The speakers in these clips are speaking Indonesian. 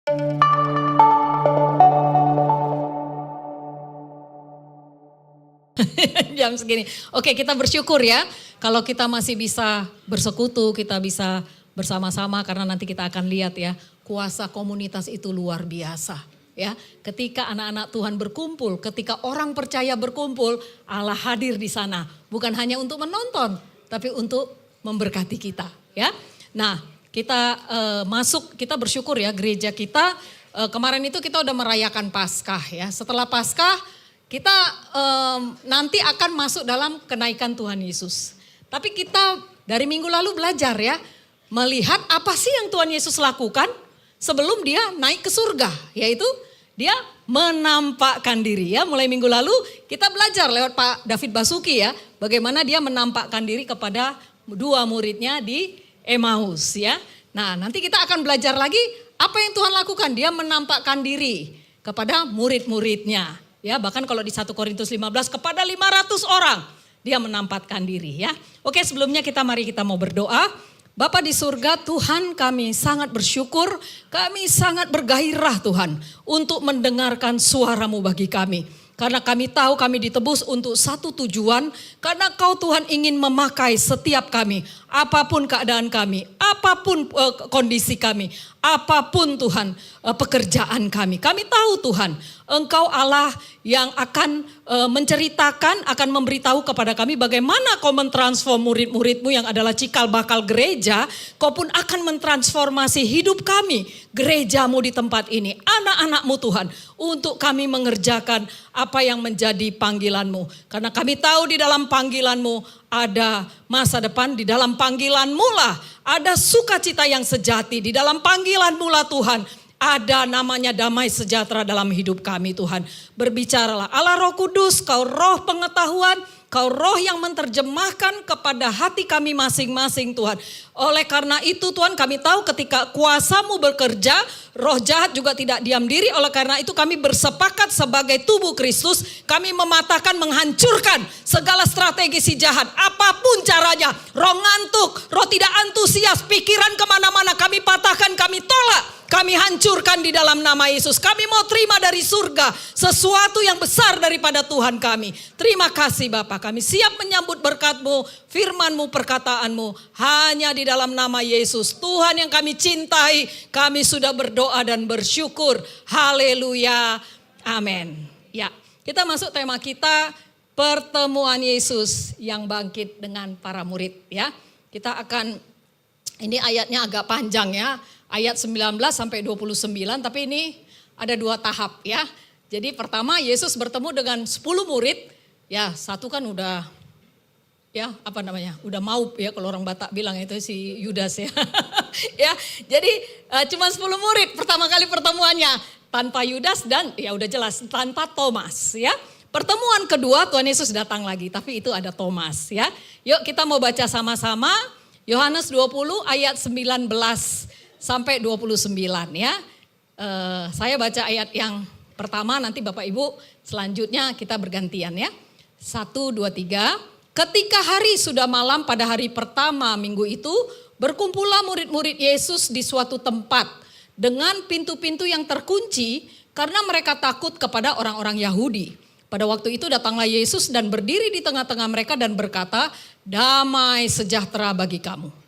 Jam segini. Oke, kita bersyukur ya kalau kita masih bisa bersekutu, kita bisa bersama-sama karena nanti kita akan lihat ya, kuasa komunitas itu luar biasa ya. Ketika anak-anak Tuhan berkumpul, ketika orang percaya berkumpul, Allah hadir di sana, bukan hanya untuk menonton, tapi untuk memberkati kita ya. Nah, kita kita bersyukur ya, gereja kita kemarin itu kita udah merayakan Paskah ya. Setelah Paskah kita nanti akan masuk dalam kenaikan Tuhan Yesus. Tapi kita dari minggu lalu belajar ya, melihat apa sih yang Tuhan Yesus lakukan sebelum dia naik ke surga. Yaitu dia menampakkan diri ya. Mulai minggu lalu kita belajar lewat Pak David Basuki ya, bagaimana dia menampakkan diri kepada dua muridnya di Emmaus ya. Nah, nanti kita akan belajar lagi apa yang Tuhan lakukan. Dia menampakkan diri kepada murid-muridnya. Ya, bahkan kalau di 1 Korintus 15 kepada 500 orang dia menampakkan diri ya. Oke, sebelumnya mari kita mau berdoa. Bapa di surga, Tuhan, kami sangat bersyukur, kami sangat bergairah Tuhan untuk mendengarkan suara-Mu bagi kami. Karena kami tahu kami ditebus untuk satu tujuan, karena Kau Tuhan ingin memakai setiap kami, apapun keadaan kami, apapun kondisi kami, apapun Tuhan pekerjaan kami. Kami tahu Tuhan, Engkau Allah yang akan menceritakan, akan memberitahu kepada kami bagaimana Kau mentransform murid-murid-Mu yang adalah cikal bakal gereja. Kau pun akan mentransformasi hidup kami, gereja-Mu di tempat ini, anak-anak-Mu Tuhan, untuk kami mengerjakan apa yang menjadi panggilan-Mu. Karena kami tahu di dalam panggilan-Mu ada masa depan, di dalam panggilan-Mu lah ada sukacita yang sejati, di dalam panggilan-Mu lah Tuhan ada namanya damai sejahtera dalam hidup kami Tuhan. Berbicaralah Allah Roh Kudus, Kau roh pengetahuan, Kau roh yang menerjemahkan kepada hati kami masing-masing Tuhan. Oleh karena itu Tuhan, kami tahu ketika kuasa-Mu bekerja, roh jahat juga tidak diam diri. Oleh karena itu kami bersepakat sebagai tubuh Kristus, kami mematahkan, menghancurkan segala strategi si jahat. Apapun caranya, roh ngantuk, roh tidak antusias, pikiran kemana-mana kami patahkan, kami tolak. Kami hancurkan di dalam nama Yesus. Kami mau terima dari surga sesuatu yang besar daripada Tuhan kami. Terima kasih Bapa, kami siap menyambut berkat-Mu, firman-Mu, perkataan-Mu. Hanya di dalam nama Yesus, Tuhan yang kami cintai, kami sudah berdoa dan bersyukur. Haleluya, amin. Ya, kita masuk tema kita, pertemuan Yesus yang bangkit dengan para murid ya. Kita akan, ini ayatnya agak panjang ya. Ayat 19 sampai 29, tapi ini ada dua tahap ya. Jadi pertama Yesus bertemu dengan 10 murid, ya satu kan udah ya apa namanya, udah mau ya kalau orang Batak bilang itu si Yudas ya. Ya, jadi cuma 10 murid pertama kali pertemuannya tanpa Yudas dan ya udah jelas tanpa Thomas ya. Pertemuan kedua Tuhan Yesus datang lagi, tapi itu ada Thomas ya. Yuk kita mau baca sama-sama Yohanes 20 ayat 19 sampai 29 ya. Saya baca ayat yang pertama, nanti Bapak Ibu selanjutnya kita bergantian ya. 1, 2, 3. Ketika hari sudah malam pada hari pertama minggu itu, berkumpullah murid-murid Yesus di suatu tempat dengan pintu-pintu yang terkunci karena mereka takut kepada orang-orang Yahudi. Pada waktu itu datanglah Yesus dan berdiri di tengah-tengah mereka dan berkata, damai sejahtera bagi kamu.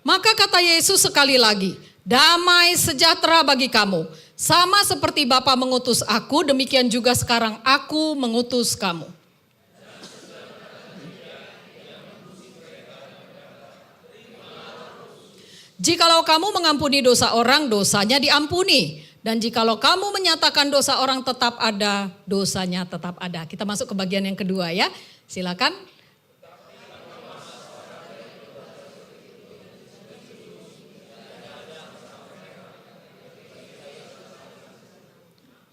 Maka kata Yesus sekali lagi, damai sejahtera bagi kamu. Sama seperti Bapa mengutus aku, demikian juga sekarang aku mengutus kamu. Jikalau kamu mengampuni dosa orang, dosanya diampuni. Dan jikalau kamu menyatakan dosa orang, tetap ada, dosanya tetap ada. Kita masuk ke bagian yang kedua ya, silakan.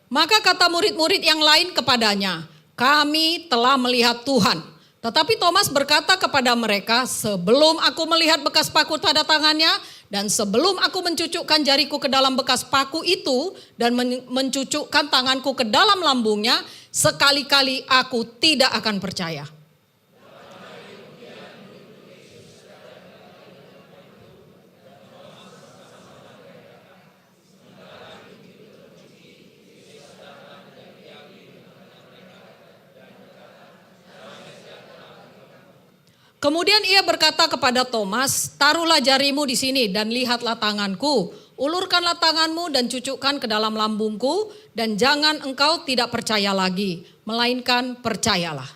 Maka kata murid-murid yang lain kepadanya, kami telah melihat Tuhan. Tetapi Thomas berkata kepada mereka, sebelum aku melihat bekas paku tanda tangannya Dan sebelum aku mencucukkan jariku ke dalam bekas paku itu dan mencucukkan tanganku ke dalam lambungnya, sekali-kali aku tidak akan percaya. Kemudian ia berkata kepada Thomas, taruhlah jarimu di sini dan lihatlah tanganku. Ulurkanlah tanganmu dan cucukkan ke dalam lambungku dan jangan engkau tidak percaya lagi, melainkan percayalah.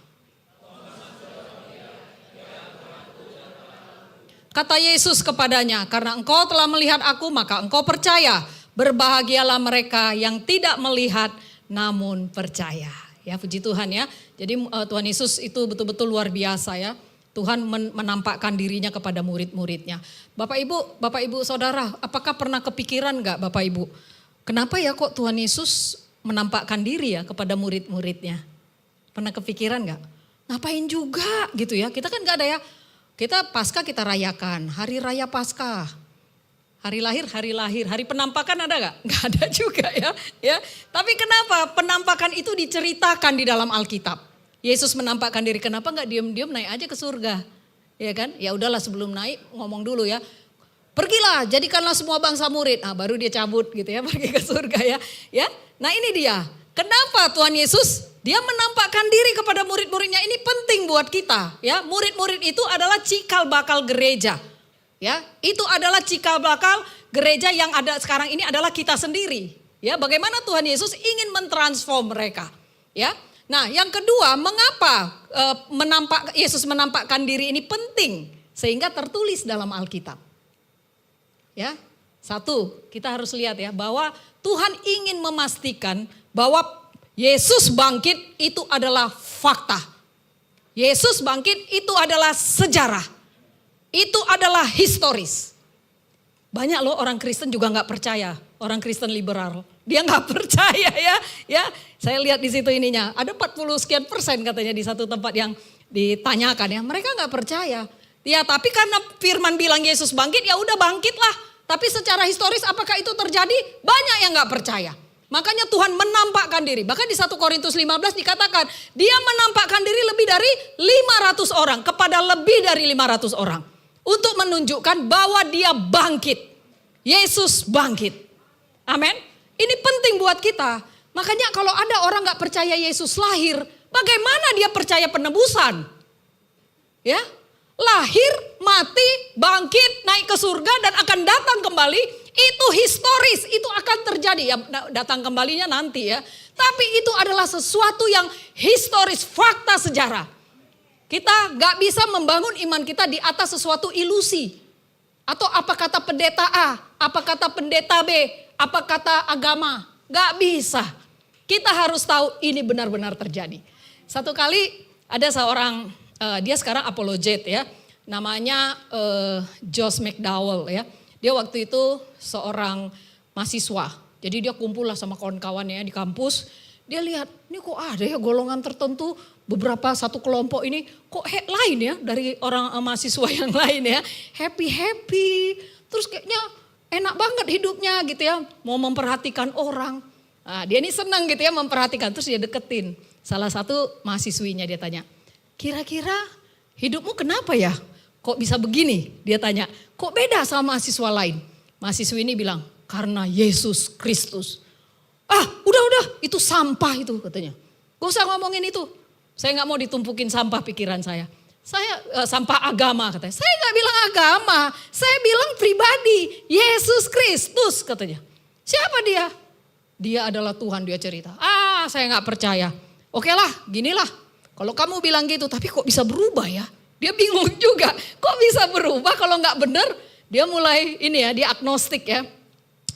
Kata Yesus kepadanya, karena engkau telah melihat aku maka engkau percaya. Berbahagialah mereka yang tidak melihat namun percaya. Ya, puji Tuhan ya. Jadi Tuhan Yesus itu betul-betul luar biasa ya. Tuhan menampakkan dirinya kepada murid-muridnya. Bapak Ibu Saudara, apakah pernah kepikiran enggak Bapak Ibu? Kenapa ya kok Tuhan Yesus menampakkan diri ya kepada murid-muridnya? Pernah kepikiran enggak? Ngapain juga gitu ya? Kita kan enggak ada ya. Kita Paskah kita rayakan, hari raya Paskah. Hari lahir, hari penampakan ada enggak? Enggak ada juga ya. Tapi kenapa penampakan itu diceritakan di dalam Alkitab? Yesus menampakkan diri, kenapa enggak diam-diam naik aja ke surga? Ya kan? Ya udahlah sebelum naik ngomong dulu ya. Pergilah, jadikanlah semua bangsa murid. Baru dia cabut gitu ya, pergi ke surga ya. Ya. Nah, ini dia. Kenapa Tuhan Yesus dia menampakkan diri kepada murid-muridnya? Ini penting buat kita, ya. Murid-murid itu adalah cikal bakal gereja. Ya, itu adalah cikal bakal gereja yang ada sekarang ini adalah kita sendiri. Ya, bagaimana Tuhan Yesus ingin mentransform mereka, ya. Nah, yang kedua, mengapa Yesus menampakkan diri ini penting sehingga tertulis dalam Alkitab? Ya, satu, kita harus lihat ya bahwa Tuhan ingin memastikan bahwa Yesus bangkit itu adalah fakta. Yesus bangkit itu adalah sejarah. Itu adalah historis. Banyak loh orang Kristen juga nggak percaya, orang Kristen liberal. Dia nggak percaya ya. Saya lihat di situ ininya, ada 40 sekian % katanya di satu tempat yang ditanyakan ya. Mereka nggak percaya. Ya tapi karena firman bilang Yesus bangkit, ya udah bangkitlah. Tapi secara historis apakah itu terjadi? Banyak yang nggak percaya. Makanya Tuhan menampakkan diri. Bahkan di 1 Korintus 15 dikatakan, dia menampakkan diri lebih dari 500 orang, kepada lebih dari 500 orang. Untuk menunjukkan bahwa dia bangkit. Yesus bangkit. Amin. Ini penting buat kita. Makanya kalau ada orang gak percaya Yesus lahir, bagaimana dia percaya penebusan? Ya, lahir, mati, bangkit, naik ke surga dan akan datang kembali. Itu historis, itu akan terjadi. Ya, datang kembalinya nanti ya. Tapi itu adalah sesuatu yang historis, fakta sejarah. Kita gak bisa membangun iman kita di atas sesuatu ilusi. Atau apa kata pendeta A, apa kata pendeta B, apa kata agama. Gak bisa. Kita harus tahu ini benar-benar terjadi. Satu kali ada seorang, dia sekarang apologet ya. Namanya Josh McDowell ya. Dia waktu itu seorang mahasiswa. Jadi dia kumpul lah sama kawan-kawannya di kampus. Dia lihat, ini kok ada ya golongan tertentu, beberapa satu kelompok ini kok lain ya dari orang mahasiswa yang lain ya. Happy, terus kayaknya enak banget hidupnya gitu ya. Mau memperhatikan orang. Nah, dia ini senang gitu ya memperhatikan, terus dia deketin. Salah satu mahasiswinya dia tanya, kira-kira hidupmu kenapa ya? Kok bisa begini? Dia tanya, kok beda sama mahasiswa lain? Mahasiswi ini bilang, karena Yesus Kristus. Udah, itu sampah itu katanya. Gak usah ngomongin itu. Saya gak mau ditumpukin sampah pikiran saya. Sampah agama katanya. Saya gak bilang agama, saya bilang pribadi. Yesus Kristus katanya. Siapa dia? Dia adalah Tuhan, dia cerita. Saya gak percaya. Oke lah, ginilah. Kalau kamu bilang gitu, tapi kok bisa berubah ya? Dia bingung juga. Kok bisa berubah kalau gak benar? Dia mulai dia agnostik ya.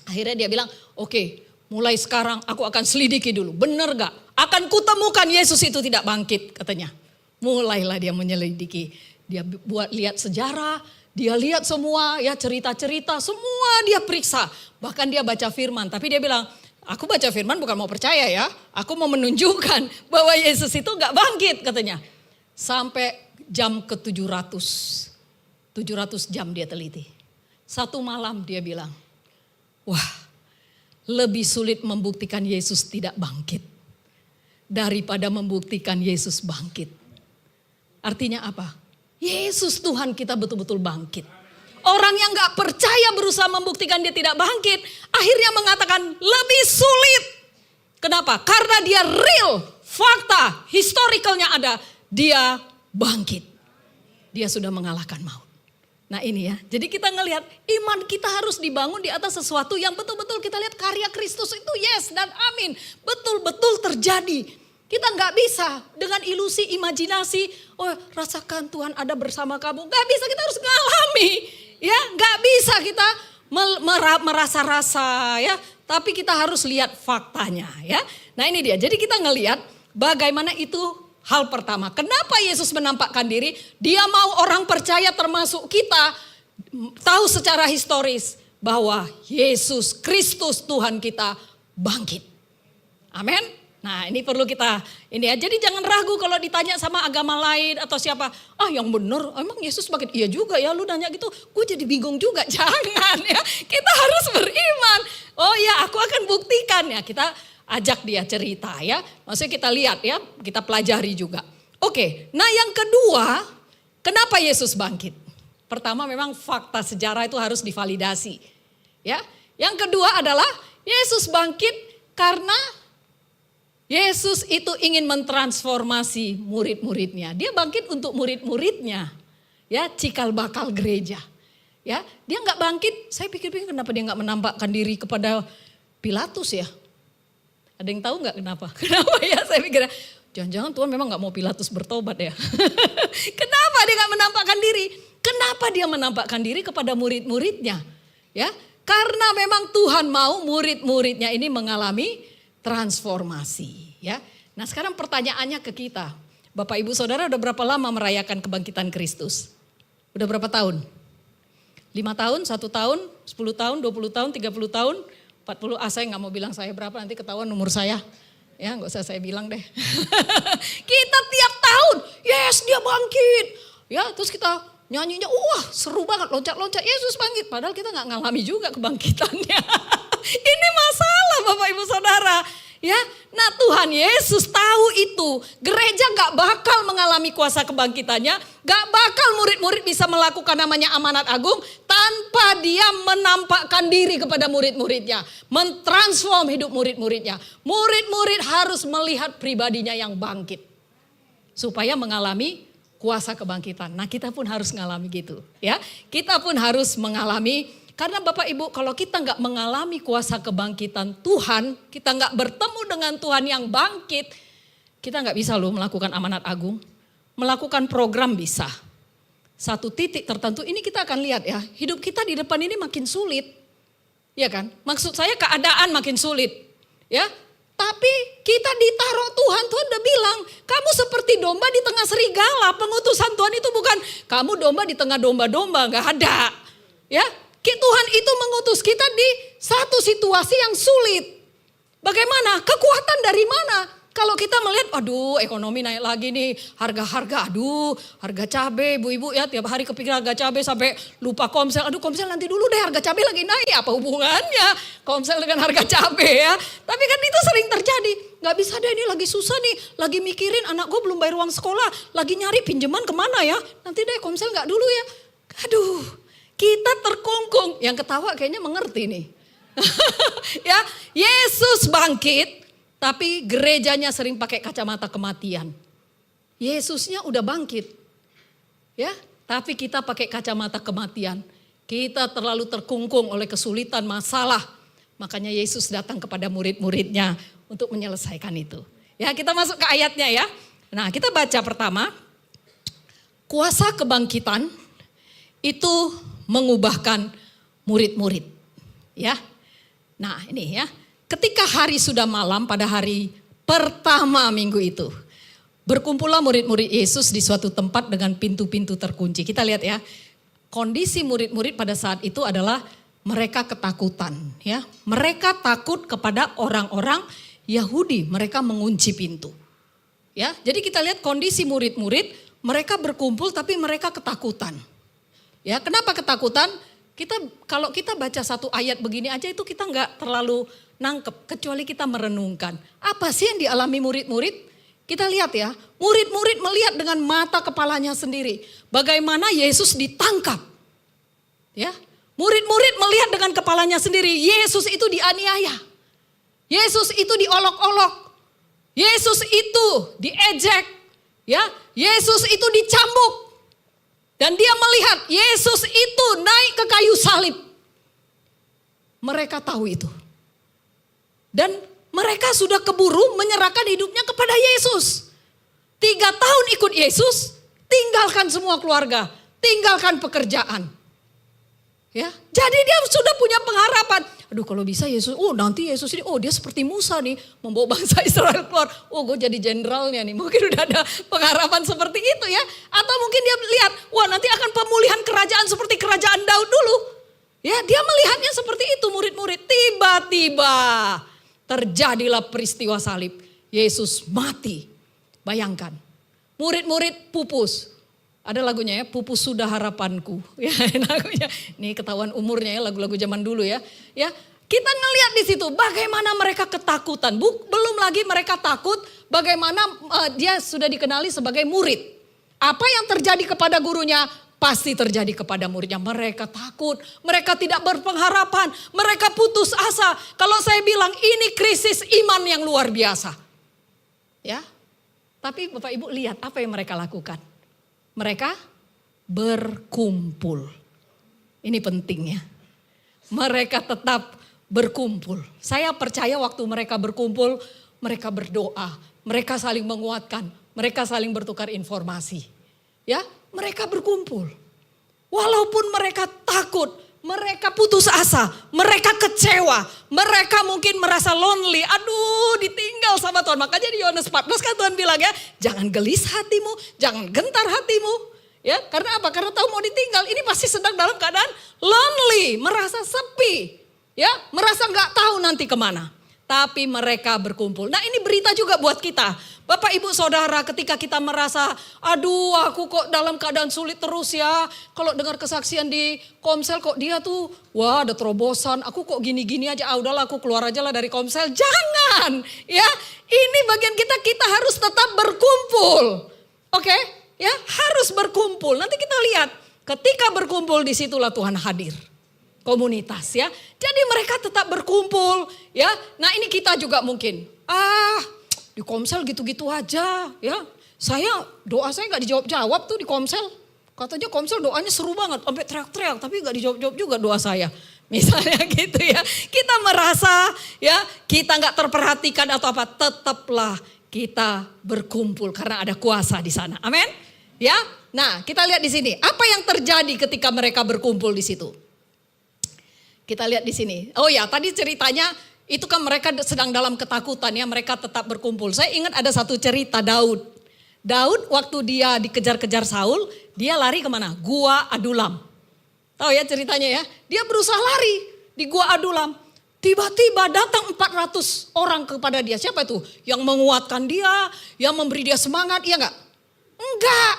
Akhirnya dia bilang, oke, mulai sekarang aku akan selidiki dulu. Benar gak? Akan kutemukan Yesus itu tidak bangkit katanya. Mulailah dia menyelidiki. Dia lihat sejarah. Dia lihat semua ya cerita-cerita. Semua dia periksa. Bahkan dia baca firman. Tapi dia bilang, aku baca firman bukan mau percaya ya. Aku mau menunjukkan bahwa Yesus itu gak bangkit katanya. Sampai jam ke 700 jam dia teliti. Satu malam dia bilang, wah, lebih sulit membuktikan Yesus tidak bangkit daripada membuktikan Yesus bangkit. Artinya apa? Yesus Tuhan kita betul-betul bangkit. Orang yang gak percaya berusaha membuktikan dia tidak bangkit, akhirnya mengatakan lebih sulit. Kenapa? Karena dia real, fakta, historicalnya ada. Dia bangkit. Dia sudah mengalahkan maut. Nah ini ya, jadi kita ngelihat iman kita harus dibangun di atas sesuatu yang betul-betul kita lihat karya Kristus itu yes dan amin. Betul-betul terjadi. Kita gak bisa dengan ilusi, imajinasi, oh rasakan Tuhan ada bersama kamu. Gak bisa, kita harus ngalami. Ya, gak bisa kita merasa-rasa ya, tapi kita harus lihat faktanya ya. Nah ini dia, jadi kita ngelihat bagaimana itu hal pertama. Kenapa Yesus menampakkan diri? Dia mau orang percaya termasuk kita tahu secara historis bahwa Yesus Kristus Tuhan kita bangkit. Amin. Nah ini perlu kita, ini ya, jadi jangan ragu kalau ditanya sama agama lain atau siapa. Ah yang benar, emang Yesus bangkit? Iya juga ya, lu nanya gitu, gue jadi bingung juga. Jangan ya, kita harus beriman. Oh ya aku akan buktikan ya, kita ajak dia cerita ya. Maksudnya kita lihat ya, kita pelajari juga. Oke, nah yang kedua, kenapa Yesus bangkit? Pertama memang fakta sejarah itu harus divalidasi. Ya, yang kedua adalah Yesus bangkit karena Yesus itu ingin mentransformasi murid-muridnya. Dia bangkit untuk murid-muridnya. Ya, cikal bakal gereja. Ya, dia nggak bangkit. Saya pikir-pikir kenapa dia nggak menampakkan diri kepada Pilatus ya? Ada yang tahu nggak kenapa? Kenapa ya? Saya pikir jangan-jangan Tuhan memang nggak mau Pilatus bertobat ya. Kenapa dia nggak menampakkan diri? Kenapa dia menampakkan diri kepada murid-muridnya? Ya, karena memang Tuhan mau murid-muridnya ini mengalami transformasi ya. Nah sekarang pertanyaannya ke kita. Bapak Ibu Saudara udah berapa lama merayakan kebangkitan Kristus? Udah berapa tahun? 5 tahun, 1 tahun, 10 tahun, 20 tahun, 30 tahun, 40. Saya gak mau bilang saya berapa, nanti ketahuan umur saya. Ya gak usah saya bilang deh. Kita tiap tahun, yes dia bangkit. Ya terus kita nyanyinya, wah seru banget, loncat-loncat Yesus bangkit. Padahal kita gak ngalami juga kebangkitannya. Ini masalah Bapak Ibu Saudara. Ya, nah Tuhan Yesus tahu itu. Gereja gak bakal mengalami kuasa kebangkitannya. Gak bakal murid-murid bisa melakukan namanya amanat agung tanpa dia menampakkan diri kepada murid-muridnya. Mentransform hidup murid-muridnya. Murid-murid harus melihat pribadinya yang bangkit. Supaya mengalami kuasa kebangkitan. Nah kita pun harus mengalami gitu. Ya, kita pun harus mengalami. Karena Bapak Ibu kalau kita nggak mengalami kuasa kebangkitan Tuhan, kita nggak bertemu dengan Tuhan yang bangkit, kita nggak bisa loh melakukan amanat agung. Melakukan program bisa. Satu titik tertentu ini kita akan lihat ya, hidup kita di depan ini makin sulit. Ya kan? Maksud saya keadaan makin sulit. Ya, tapi kita ditaruh Tuhan, Tuhan udah bilang, kamu seperti domba di tengah serigala. Pengutusan Tuhan itu bukan kamu domba di tengah domba-domba, nggak ada. Ya, Tuhan itu mengutus kita di satu situasi yang sulit. Bagaimana? Kekuatan dari mana? Kalau kita melihat, aduh ekonomi naik lagi nih, harga-harga, aduh harga cabai, ibu-ibu ya tiap hari kepikiran harga cabai sampai lupa komsel. Aduh komsel nanti dulu deh, harga cabai lagi naik, apa hubungannya komsel dengan harga cabai ya. Tapi kan itu sering terjadi, gak bisa deh ini lagi susah nih, lagi mikirin anak gue belum bayar uang sekolah, lagi nyari pinjaman kemana ya, nanti deh komsel gak dulu ya. Aduh. Kita terkungkung, yang ketawa kayaknya mengerti nih. Ya, Yesus bangkit, tapi gerejanya sering pakai kacamata kematian. Yesusnya udah bangkit. Ya, tapi kita pakai kacamata kematian. Kita terlalu terkungkung oleh kesulitan masalah. Makanya Yesus datang kepada murid-muridnya untuk menyelesaikan itu. Ya, kita masuk ke ayatnya ya. Nah, kita baca pertama. Kuasa kebangkitan itu mengubahkan murid-murid, ya. Nah ini ya, ketika hari sudah malam pada hari pertama minggu itu, berkumpullah murid-murid Yesus di suatu tempat dengan pintu-pintu terkunci. Kita lihat ya, kondisi murid-murid pada saat itu adalah mereka ketakutan, ya. Mereka takut kepada orang-orang Yahudi, mereka mengunci pintu. Ya, jadi kita lihat kondisi murid-murid, mereka berkumpul tapi mereka ketakutan. Ya, kenapa ketakutan? Kalau kita baca satu ayat begini aja itu kita nggak terlalu nangkep kecuali kita merenungkan. Apa sih yang dialami murid-murid? Kita lihat ya, murid-murid melihat dengan mata kepalanya sendiri bagaimana Yesus ditangkap. Ya, murid-murid melihat dengan kepalanya sendiri Yesus itu dianiaya. Yesus itu diolok-olok. Yesus itu diejek. Ya, Yesus itu dicambuk. Dan dia melihat Yesus itu naik ke kayu salib. Mereka tahu itu. Dan mereka sudah keburu menyerahkan hidupnya kepada Yesus. 3 tahun ikut Yesus, tinggalkan semua keluarga, tinggalkan pekerjaan. Ya, jadi dia sudah punya pengharapan. Aduh kalau bisa Yesus, nanti Yesus ini, dia seperti Musa nih, membawa bangsa Israel keluar. Gue jadi jenderalnya nih, mungkin udah ada pengharapan seperti itu ya. Atau mungkin dia lihat, nanti akan pemulihan kerajaan seperti kerajaan Daud dulu. Ya, dia melihatnya seperti itu murid-murid. Tiba-tiba terjadilah peristiwa salib. Yesus mati. Bayangkan, murid-murid pupus. Ada lagunya ya, pupus sudah harapanku. Ya, lagunya. Ini ketahuan umurnya ya, lagu-lagu zaman dulu ya. Ya, kita ngelihat di situ bagaimana mereka ketakutan. Belum lagi mereka takut bagaimana dia sudah dikenali sebagai murid. Apa yang terjadi kepada gurunya pasti terjadi kepada muridnya. Mereka takut, mereka tidak berpengharapan, mereka putus asa. Kalau saya bilang ini krisis iman yang luar biasa. Ya. Tapi Bapak Ibu lihat apa yang mereka lakukan. Mereka berkumpul. Ini pentingnya. Mereka tetap berkumpul. Saya percaya waktu mereka berkumpul, mereka berdoa, mereka saling menguatkan, mereka saling bertukar informasi. Ya, mereka berkumpul. Walaupun mereka takut, mereka putus asa, mereka kecewa, mereka mungkin merasa lonely. Aduh, ditinggal sama Tuhan. Makanya di Yohanes 14 kan Tuhan bilang ya, jangan gelis hatimu, jangan gentar hatimu. Ya, karena apa? Karena tahu mau ditinggal. Ini pasti sedang dalam keadaan lonely, merasa sepi. Ya, merasa nggak tahu nanti kemana. Tapi mereka berkumpul. Nah, ini berita juga buat kita. Bapak Ibu Saudara, ketika kita merasa, aduh aku kok dalam keadaan sulit terus ya. Kalau dengar kesaksian di Komsel kok dia tuh, ada terobosan. Aku kok gini-gini aja, udahlah aku keluar aja lah dari Komsel. Jangan, ya. Ini bagian kita harus tetap berkumpul. Oke, ya harus berkumpul. Nanti kita lihat, ketika berkumpul disitulah Tuhan hadir. Komunitas ya. Jadi mereka tetap berkumpul ya. Nah ini kita juga mungkin. Di Komsel gitu-gitu aja ya. Doa saya gak dijawab-jawab tuh di Komsel. Katanya Komsel doanya seru banget. Sampai teriak-teriak tapi gak dijawab-jawab juga doa saya. Misalnya gitu ya. Kita merasa ya kita gak terperhatikan atau apa. Tetaplah kita berkumpul karena ada kuasa di sana. Amin. Ya. Nah kita lihat di sini. Apa yang terjadi ketika mereka berkumpul di situ? Kita lihat di sini. Oh ya, tadi ceritanya itu kan mereka sedang dalam ketakutan ya, mereka tetap berkumpul. Saya ingat ada satu cerita Daud. Daud waktu dia dikejar-kejar Saul, dia lari kemana? Gua Adulam. Tahu ya ceritanya ya? Dia berusaha lari di Gua Adulam. Tiba-tiba datang 400 orang kepada dia. Siapa itu? Yang menguatkan dia, yang memberi dia semangat, iya enggak? Enggak.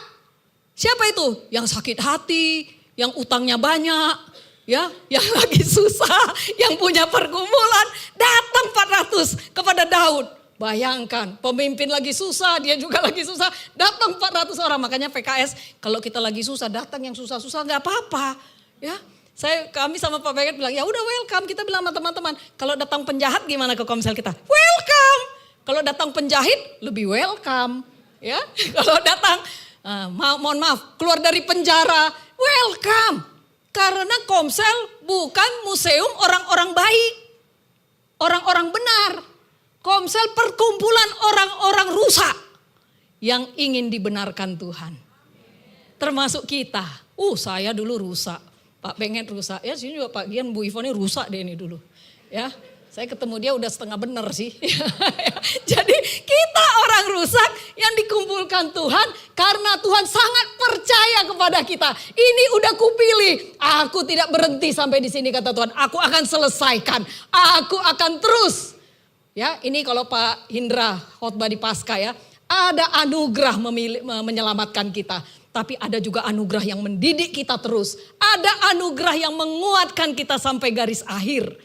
Siapa itu? Yang sakit hati, yang utangnya banyak. Ya, yang lagi susah, yang punya pergumulan, datang 400 kepada Daud. Bayangkan, pemimpin lagi susah, dia juga lagi susah, datang 400 orang. Makanya PKS, kalau kita lagi susah, datang yang susah-susah nggak apa-apa. Ya, kami sama Pak Beget bilang, ya udah welcome. Kita bilang sama teman-teman, kalau datang penjahat gimana ke Komsel kita? Welcome. Kalau datang penjahit, lebih welcome. Ya, kalau datang, mohon maaf, keluar dari penjara, welcome. Karena Komsel bukan museum orang-orang baik, orang-orang benar. Komsel perkumpulan orang-orang rusak yang ingin dibenarkan Tuhan. Termasuk kita. Saya dulu rusak, Pak Benget rusak. Ya sini juga Pak Gian, Bu Ivone rusak deh ini dulu. Ya, saya ketemu dia udah setengah bener sih. Jadi kita orang rusak yang dikumpulkan Tuhan karena Tuhan sangat percaya kepada kita. Ini udah kupilih. Aku tidak berhenti sampai di sini kata Tuhan. Aku akan selesaikan. Aku akan terus. Ya, ini kalau Pak Hindra khotbah di Paskah ya. Ada anugerah menyelamatkan kita. Tapi ada juga anugerah yang mendidik kita terus. Ada anugerah yang menguatkan kita sampai garis akhir.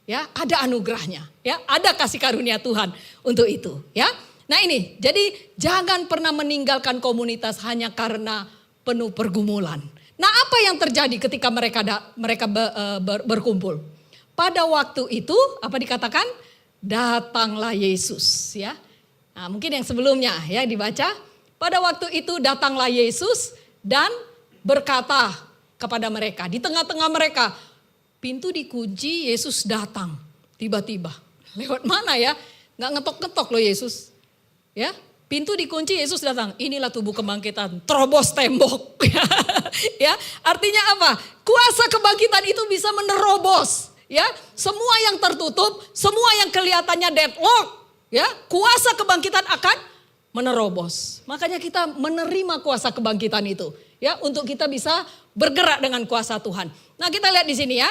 Ya, ada anugerahnya. Ya, ada kasih karunia Tuhan untuk itu. Ya, nah ini, jadi jangan pernah meninggalkan komunitas hanya karena penuh pergumulan. Nah, apa yang terjadi ketika mereka berkumpul? Pada waktu itu, apa dikatakan? Datanglah Yesus, ya. Nah, mungkin yang sebelumnya ya dibaca. Pada waktu itu datanglah Yesus dan berkata kepada mereka. Di tengah-tengah mereka, pintu dikunci, Yesus datang. Tiba-tiba. Lewat mana ya? Nggak ngetok-ngetok loh Yesus. Ya, pintu dikunci, Yesus datang. Inilah tubuh kebangkitan, terobos tembok. Ya, artinya apa? Kuasa kebangkitan itu bisa menerobos. Ya, semua yang tertutup, semua yang kelihatannya deadlock, ya, kuasa kebangkitan akan menerobos. Makanya kita menerima kuasa kebangkitan itu, ya, untuk kita bisa bergerak dengan kuasa Tuhan. Nah, kita lihat di sini ya.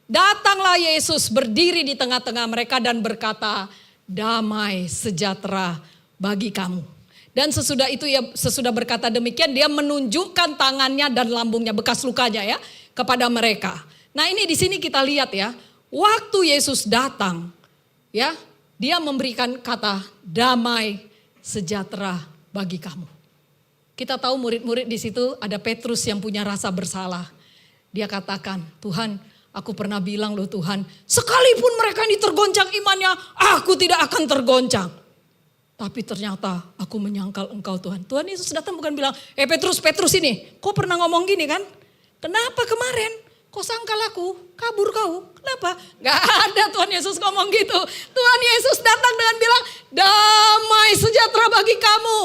Datanglah Yesus berdiri di tengah-tengah mereka dan berkata, damai sejahtera bagi kamu. Dan sesudah itu ya, sesudah berkata demikian, dia menunjukkan tangannya dan lambungnya, bekas lukanya ya, kepada mereka. Nah, ini di sini kita lihat ya, waktu Yesus datang, ya, dia memberikan kata damai sejahtera bagi kamu. Kita tahu murid-murid di situ ada Petrus yang punya rasa bersalah. Dia katakan, Tuhan, aku pernah bilang loh Tuhan, sekalipun mereka ini tergoncang imannya, aku tidak akan tergoncang. Tapi ternyata aku menyangkal Engkau Tuhan. Tuhan Yesus datang bukan bilang, Petrus, Petrus ini, kau pernah ngomong gini kan? Kenapa kemarin? Kau sangkal aku, kabur kau. Kenapa? Gak ada Tuhan Yesus ngomong gitu. Tuhan Yesus datang dengan bilang, damai sejahtera bagi kamu.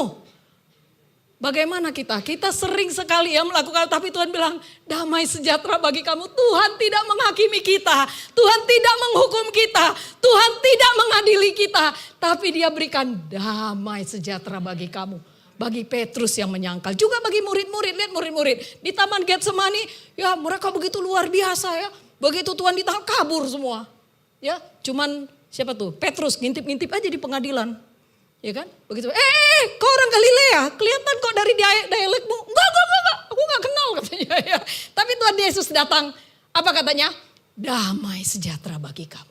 Bagaimana kita? Kita sering sekali ya melakukan, tapi Tuhan bilang, damai sejahtera bagi kamu. Tuhan tidak menghakimi kita. Tuhan tidak menghukum kita. Tuhan tidak mengadili kita. Tapi dia berikan damai sejahtera bagi kamu. Bagi Petrus yang menyangkal, juga bagi murid-murid, lihat murid-murid di Taman Getsemani, ya mereka begitu luar biasa ya. Begitu Tuhan ditangkap kabur semua. Ya, cuman siapa tuh? Petrus ngintip-ngintip aja di pengadilan. Ya kan? Begitu, kau orang Galilea, kelihatan kok dari dialekmu. Enggak, aku enggak kenal katanya ya. Tapi Tuhan Yesus datang, apa katanya? Damai sejahtera bagi kamu.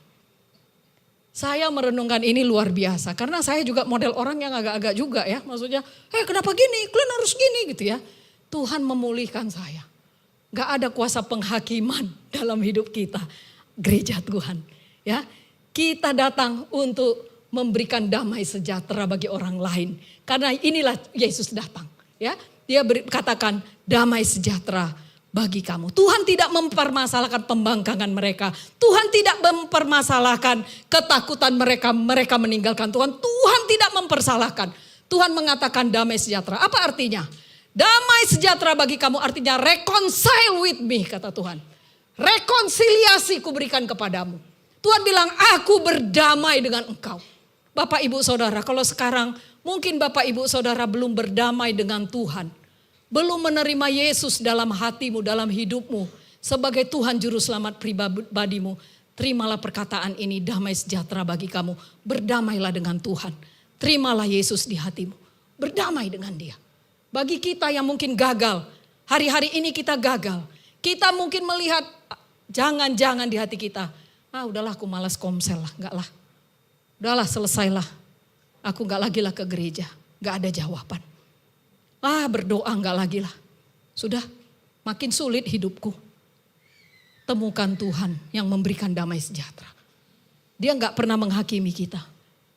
Saya merenungkan ini luar biasa karena saya juga model orang yang agak-agak juga ya. Maksudnya, kenapa gini? Kalian harus gini gitu ya. Tuhan memulihkan saya. Gak ada kuasa penghakiman dalam hidup kita. Gereja Tuhan. Ya, kita datang untuk memberikan damai sejahtera bagi orang lain. Karena inilah Yesus datang. Ya, dia katakan damai sejahtera bagi kamu. Tuhan tidak mempermasalahkan pembangkangan mereka. Tuhan tidak mempermasalahkan ketakutan mereka meninggalkan Tuhan. Tuhan tidak mempersalahkan. Tuhan mengatakan damai sejahtera. Apa artinya? Damai sejahtera bagi kamu artinya reconcile with me, kata Tuhan. Rekonsiliasi kuberikan kepadamu. Tuhan bilang, aku berdamai dengan engkau. Bapak ibu saudara, kalau sekarang mungkin bapak ibu saudara belum berdamai dengan Tuhan. Belum menerima Yesus dalam hatimu, dalam hidupmu. Sebagai Tuhan Juru Selamat pribadimu. Terimalah perkataan ini, damai sejahtera bagi kamu. Berdamailah dengan Tuhan. Terimalah Yesus di hatimu. Berdamai dengan dia. Bagi kita yang mungkin gagal. Hari-hari ini kita gagal. Kita mungkin melihat, jangan-jangan di hati kita. Udahlah aku malas komsel lah, enggak lah. Udahlah selesailah. Aku enggak lagi lah ke gereja. Enggak ada jawaban. Berdoa enggak lagi lah. Sudah makin sulit hidupku. Temukan Tuhan yang memberikan damai sejahtera. Dia enggak pernah menghakimi kita.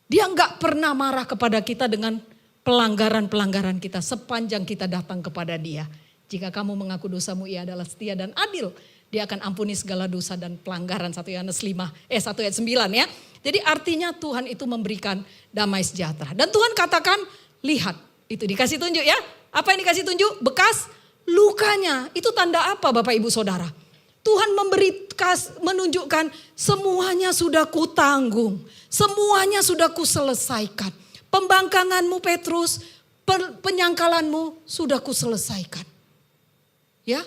Dia enggak pernah marah kepada kita dengan pelanggaran-pelanggaran kita sepanjang kita datang kepada dia. Jika kamu mengaku dosamu, ia adalah setia dan adil. Dia akan ampuni segala dosa dan pelanggaran. 1 Yohanes 1 ayat 9 ya. Jadi artinya Tuhan itu memberikan damai sejahtera. Dan Tuhan katakan, lihat. Itu dikasih tunjuk ya. Apa yang dikasih tunjuk? Bekas lukanya. Itu tanda apa Bapak Ibu Saudara? Tuhan menunjukkan semuanya sudah kutanggung. Semuanya sudah kuselesaikan. Pembangkanganmu Petrus, penyangkalanmu sudah kuselesaikan. Ya.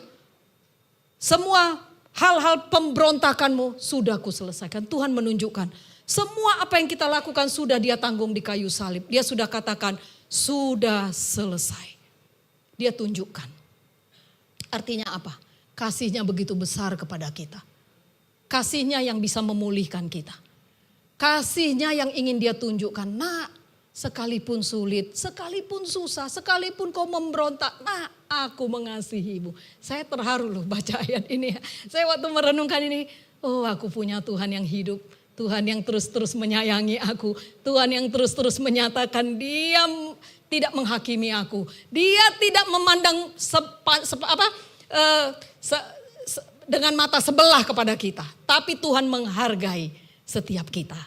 Semua hal-hal pemberontakanmu sudah kuselesaikan. Tuhan menunjukkan semua apa yang kita lakukan sudah dia tanggung di kayu salib. Dia sudah katakan sudah selesai. dia tunjukkan. Artinya apa? Kasihnya begitu besar kepada kita. Kasihnya yang bisa memulihkan kita. Kasihnya yang ingin dia tunjukkan. Nak, sekalipun sulit, sekalipun susah, sekalipun kau memberontak, nak, aku mengasihimu. Saya terharu loh baca ayat ini. Saya waktu merenungkan ini, oh aku punya Tuhan yang hidup. Tuhan yang terus-terus menyayangi aku. Tuhan yang terus-terus menyatakan dia tidak menghakimi aku. Dia tidak memandang dengan mata sebelah kepada kita. Tapi Tuhan menghargai setiap kita.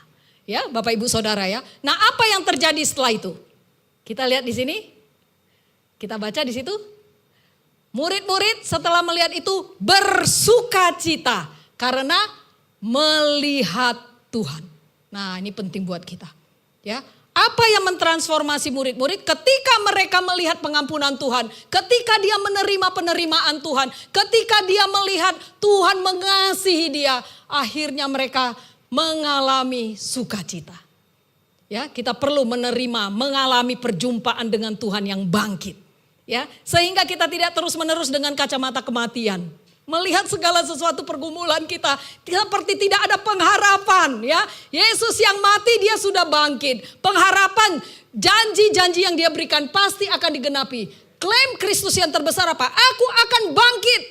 Ya, Bapak Ibu Saudara ya. Nah, apa yang terjadi setelah itu? Kita lihat di sini. Kita baca di situ. Murid-murid setelah melihat itu bersukacita karena melihat Tuhan. Nah, ini penting buat kita. Ya. Apa yang mentransformasi murid-murid ketika mereka melihat pengampunan Tuhan, ketika dia menerima penerimaan Tuhan, ketika dia melihat Tuhan mengasihi dia, akhirnya mereka mengalami sukacita. Ya, kita perlu menerima, mengalami perjumpaan dengan Tuhan yang bangkit. Ya, sehingga kita tidak terus-menerus dengan kacamata kematian. Melihat segala sesuatu pergumulan kita seperti tidak ada pengharapan, ya. Yesus yang mati dia sudah bangkit. Pengharapan, janji-janji yang dia berikan pasti akan digenapi. Klaim Kristus yang terbesar apa? Aku akan bangkit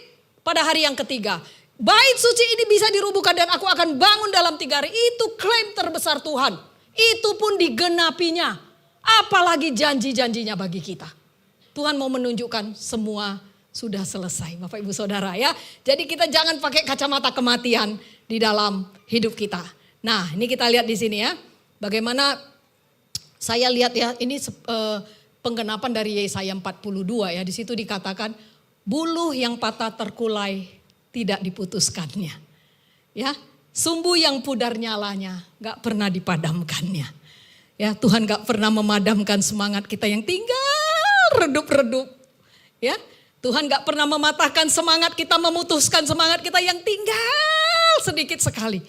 pada hari yang ketiga. Bait suci ini bisa dirubuhkan dan aku akan bangun dalam 3 hari. Itu klaim terbesar Tuhan. Itu pun digenapinya. Apalagi janji-janjinya bagi kita. Tuhan mau menunjukkan semua sudah selesai, Bapak Ibu Saudara ya. Jadi kita jangan pakai kacamata kematian di dalam hidup kita. Nah, ini kita lihat di sini ya. Bagaimana saya lihat ya, ini penggenapan dari Yesaya 42 ya. Di situ dikatakan buluh yang patah terkulai tidak diputuskannya. Ya, sumbu yang pudar nyalanya enggak pernah dipadamkannya. Ya, Tuhan enggak pernah memadamkan semangat kita yang tinggal redup-redup. Ya. Tuhan gak pernah mematahkan semangat kita, memutuskan semangat kita yang tinggal sedikit sekali.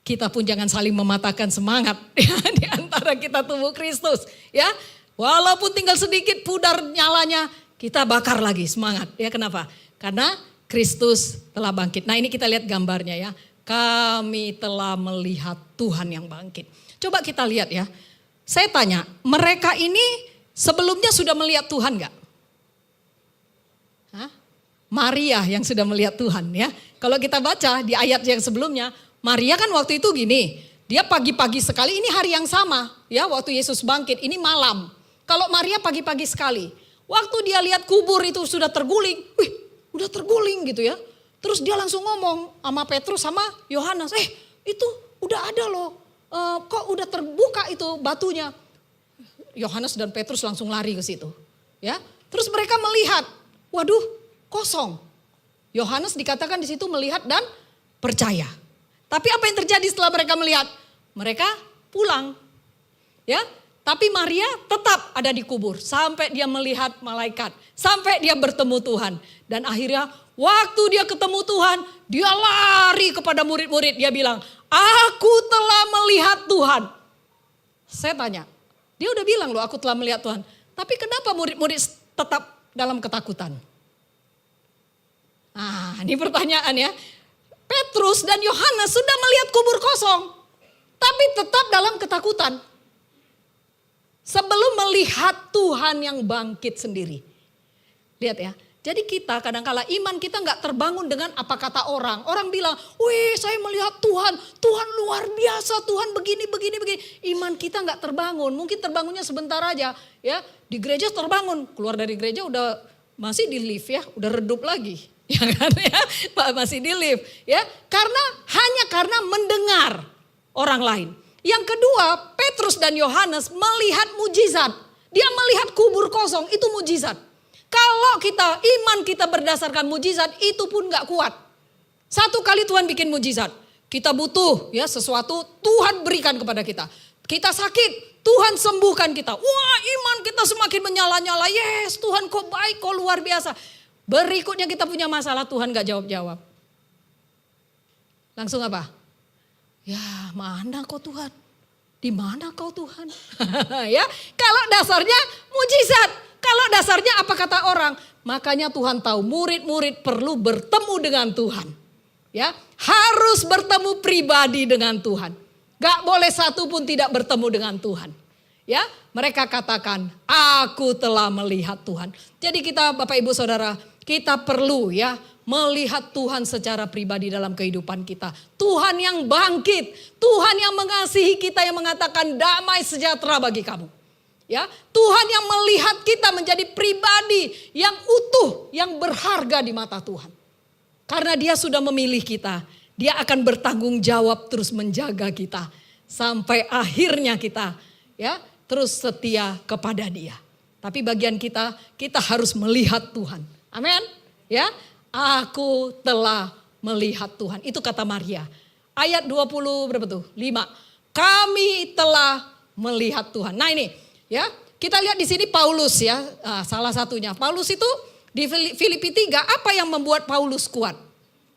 Kita pun jangan saling mematahkan semangat ya, di antara kita tubuh Kristus. Ya, walaupun tinggal sedikit pudar nyalanya, kita bakar lagi semangat. Ya, kenapa? Karena Kristus telah bangkit. Nah, ini kita lihat gambarnya ya. Kami telah melihat Tuhan yang bangkit. Coba kita lihat ya. Saya tanya, mereka ini sebelumnya sudah melihat Tuhan gak? Maria yang sudah melihat Tuhan ya. Kalau kita baca di ayat yang sebelumnya, Maria kan waktu itu gini, dia pagi-pagi sekali, ini hari yang sama ya waktu Yesus bangkit, ini malam. Kalau Maria pagi-pagi sekali, waktu dia lihat kubur itu sudah terguling, udah terguling gitu ya. Terus dia langsung ngomong sama Petrus sama Yohanes, itu udah ada loh, kok udah terbuka itu batunya. Yohanes dan Petrus langsung lari ke situ ya. Terus mereka melihat, waduh, kosong. Yohanes dikatakan di situ melihat dan percaya. Tapi apa yang terjadi setelah mereka melihat? Mereka pulang. Ya, tapi Maria tetap ada di kubur sampai dia melihat malaikat, sampai dia bertemu Tuhan. Dan akhirnya waktu dia ketemu Tuhan, dia lari kepada murid-murid, dia bilang, "Aku telah melihat Tuhan." Saya tanya, dia udah bilang loh, aku telah melihat Tuhan. Tapi kenapa murid-murid tetap dalam ketakutan? Nah, ini pertanyaan ya. Petrus dan Yohanes sudah melihat kubur kosong, tapi tetap dalam ketakutan. Sebelum melihat Tuhan yang bangkit sendiri. Lihat ya, jadi kita kadang-kala iman kita nggak terbangun dengan apa kata orang. Orang bilang, wih saya melihat Tuhan, Tuhan luar biasa, Tuhan begini. Iman kita nggak terbangun, mungkin terbangunnya sebentar aja. Ya, di gereja terbangun, keluar dari gereja udah masih di lift ya, udah redup lagi. Ya kan ya, masih di lift ya, hanya karena mendengar orang lain. Yang kedua, Petrus dan Yohanes melihat mujizat. Dia melihat kubur kosong, itu mujizat. Kalau iman kita berdasarkan mujizat, itu pun gak kuat. Satu kali Tuhan bikin mujizat, kita butuh ya sesuatu, Tuhan berikan kepada kita. Kita sakit, Tuhan sembuhkan kita. Wah, iman kita semakin menyala-nyala. Yes, Tuhan kok baik, kok luar biasa. Berikutnya kita punya masalah, Tuhan gak jawab-jawab. Langsung apa? Ya, mana kau Tuhan? Di mana kau Tuhan? Ya, kalau dasarnya mujizat. Kalau dasarnya apa kata orang? Makanya Tuhan tahu murid-murid perlu bertemu dengan Tuhan. Ya, harus bertemu pribadi dengan Tuhan. Gak boleh satu pun tidak bertemu dengan Tuhan. Ya, mereka katakan, aku telah melihat Tuhan. Jadi kita Bapak Ibu Saudara, kita perlu ya melihat Tuhan secara pribadi dalam kehidupan kita. Tuhan yang bangkit, Tuhan yang mengasihi kita, yang mengatakan damai sejahtera bagi kamu. Ya, Tuhan yang melihat kita menjadi pribadi yang utuh, yang berharga di mata Tuhan. Karena dia sudah memilih kita, dia akan bertanggung jawab terus menjaga kita. Sampai akhirnya kita ya terus setia kepada dia. Tapi bagian kita harus melihat Tuhan. Amin. Ya, aku telah melihat Tuhan. Itu kata Maria. Ayat 20 berapa tuh? 5. Kami telah melihat Tuhan. Nah ini ya, kita lihat di sini Paulus ya, salah satunya. Paulus itu di Filipi 3, apa yang membuat Paulus kuat?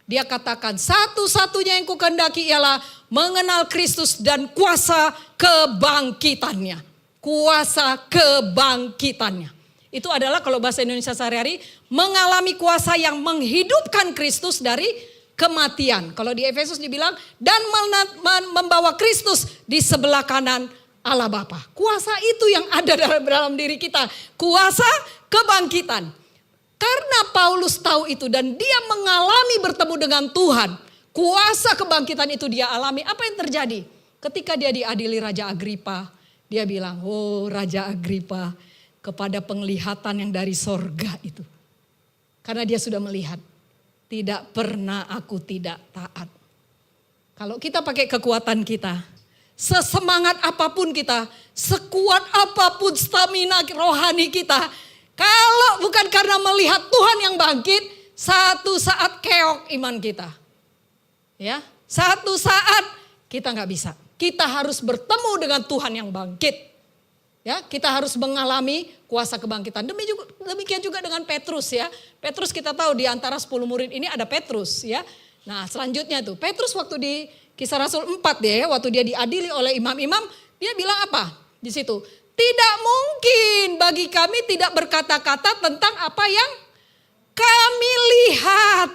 Dia katakan satu-satunya yang kukehendaki ialah mengenal Kristus dan kuasa kebangkitannya. Kuasa kebangkitannya. Itu adalah kalau bahasa Indonesia sehari-hari, mengalami kuasa yang menghidupkan Kristus dari kematian. Kalau di Efesus dibilang, dan membawa Kristus di sebelah kanan Allah Bapa. Kuasa itu yang ada dalam diri kita. Kuasa kebangkitan. Karena Paulus tahu itu dan dia mengalami bertemu dengan Tuhan. Kuasa kebangkitan itu dia alami. Apa yang terjadi? Ketika dia diadili Raja Agripa, dia bilang, oh Raja Agripa, kepada penglihatan yang dari sorga itu. Karena dia sudah melihat, tidak pernah aku tidak taat. Kalau kita pakai kekuatan kita, sesemangat apapun kita, sekuat apapun stamina rohani kita, kalau bukan karena melihat Tuhan yang bangkit, satu saat keok iman kita. Ya, satu saat kita nggak bisa. Kita harus bertemu dengan Tuhan yang bangkit. Ya, kita harus mengalami kuasa kebangkitan. Demikian juga dengan Petrus ya. Petrus kita tahu di antara 10 murid ini ada Petrus ya. Nah, selanjutnya tuh Petrus waktu di Kisah Rasul 4 dia ya, waktu dia diadili oleh imam-imam, dia bilang apa di situ? Tidak mungkin bagi kami tidak berkata-kata tentang apa yang kami lihat.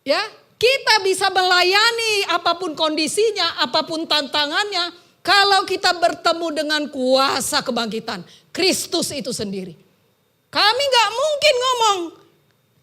Ya, kita bisa melayani apapun kondisinya, apapun tantangannya, kalau kita bertemu dengan kuasa kebangkitan Kristus itu sendiri. Kami gak mungkin ngomong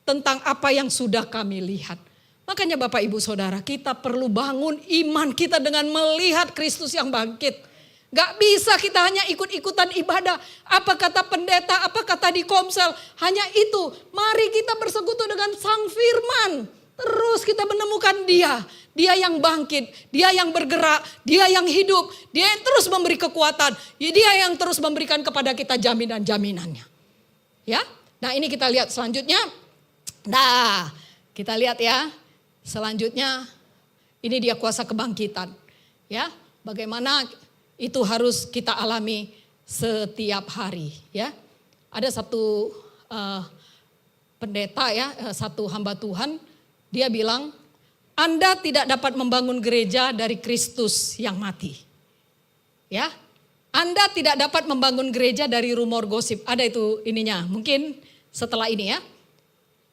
tentang apa yang sudah kami lihat. Makanya Bapak Ibu Saudara, kita perlu bangun iman kita dengan melihat Kristus yang bangkit. Gak bisa kita hanya ikut-ikutan ibadah. Apa kata pendeta, apa kata di Komsel. Hanya itu. Mari kita bersekutu dengan Sang Firman. Terus kita menemukan dia. Dia yang bangkit. Dia yang bergerak. Dia yang hidup. Dia yang terus memberi kekuatan. Dia yang terus memberikan kepada kita jaminan-jaminannya. Ya. Nah ini kita lihat selanjutnya. Nah kita lihat ya. Selanjutnya ini dia kuasa kebangkitan. Ya. Bagaimana itu harus kita alami setiap hari ya. Ada satu pendeta ya, satu hamba Tuhan, dia bilang, Anda tidak dapat membangun gereja dari Kristus yang mati. Ya. Anda tidak dapat membangun gereja dari rumor gosip. Ada itu ininya, mungkin setelah ini ya.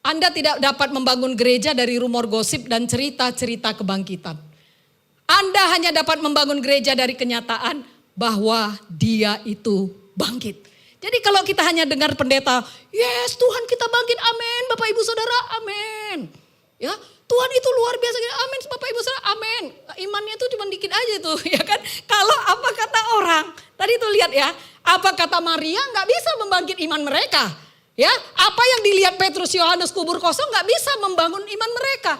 Anda tidak dapat membangun gereja dari rumor gosip dan cerita-cerita kebangkitan. Anda hanya dapat membangun gereja dari kenyataan bahwa dia itu bangkit. Jadi kalau kita hanya dengar pendeta, yes Tuhan kita bangkit, amin. Bapak Ibu Saudara, amin. Ya, Tuhan itu luar biasa, amin. Bapak Ibu Saudara, amin. Imannya itu cuma dikit aja tuh, ya kan. Kalau apa kata orang, tadi tuh lihat ya, apa kata Maria nggak bisa membangkit iman mereka. Ya, apa yang dilihat Petrus, Yohanes kubur kosong nggak bisa membangun iman mereka.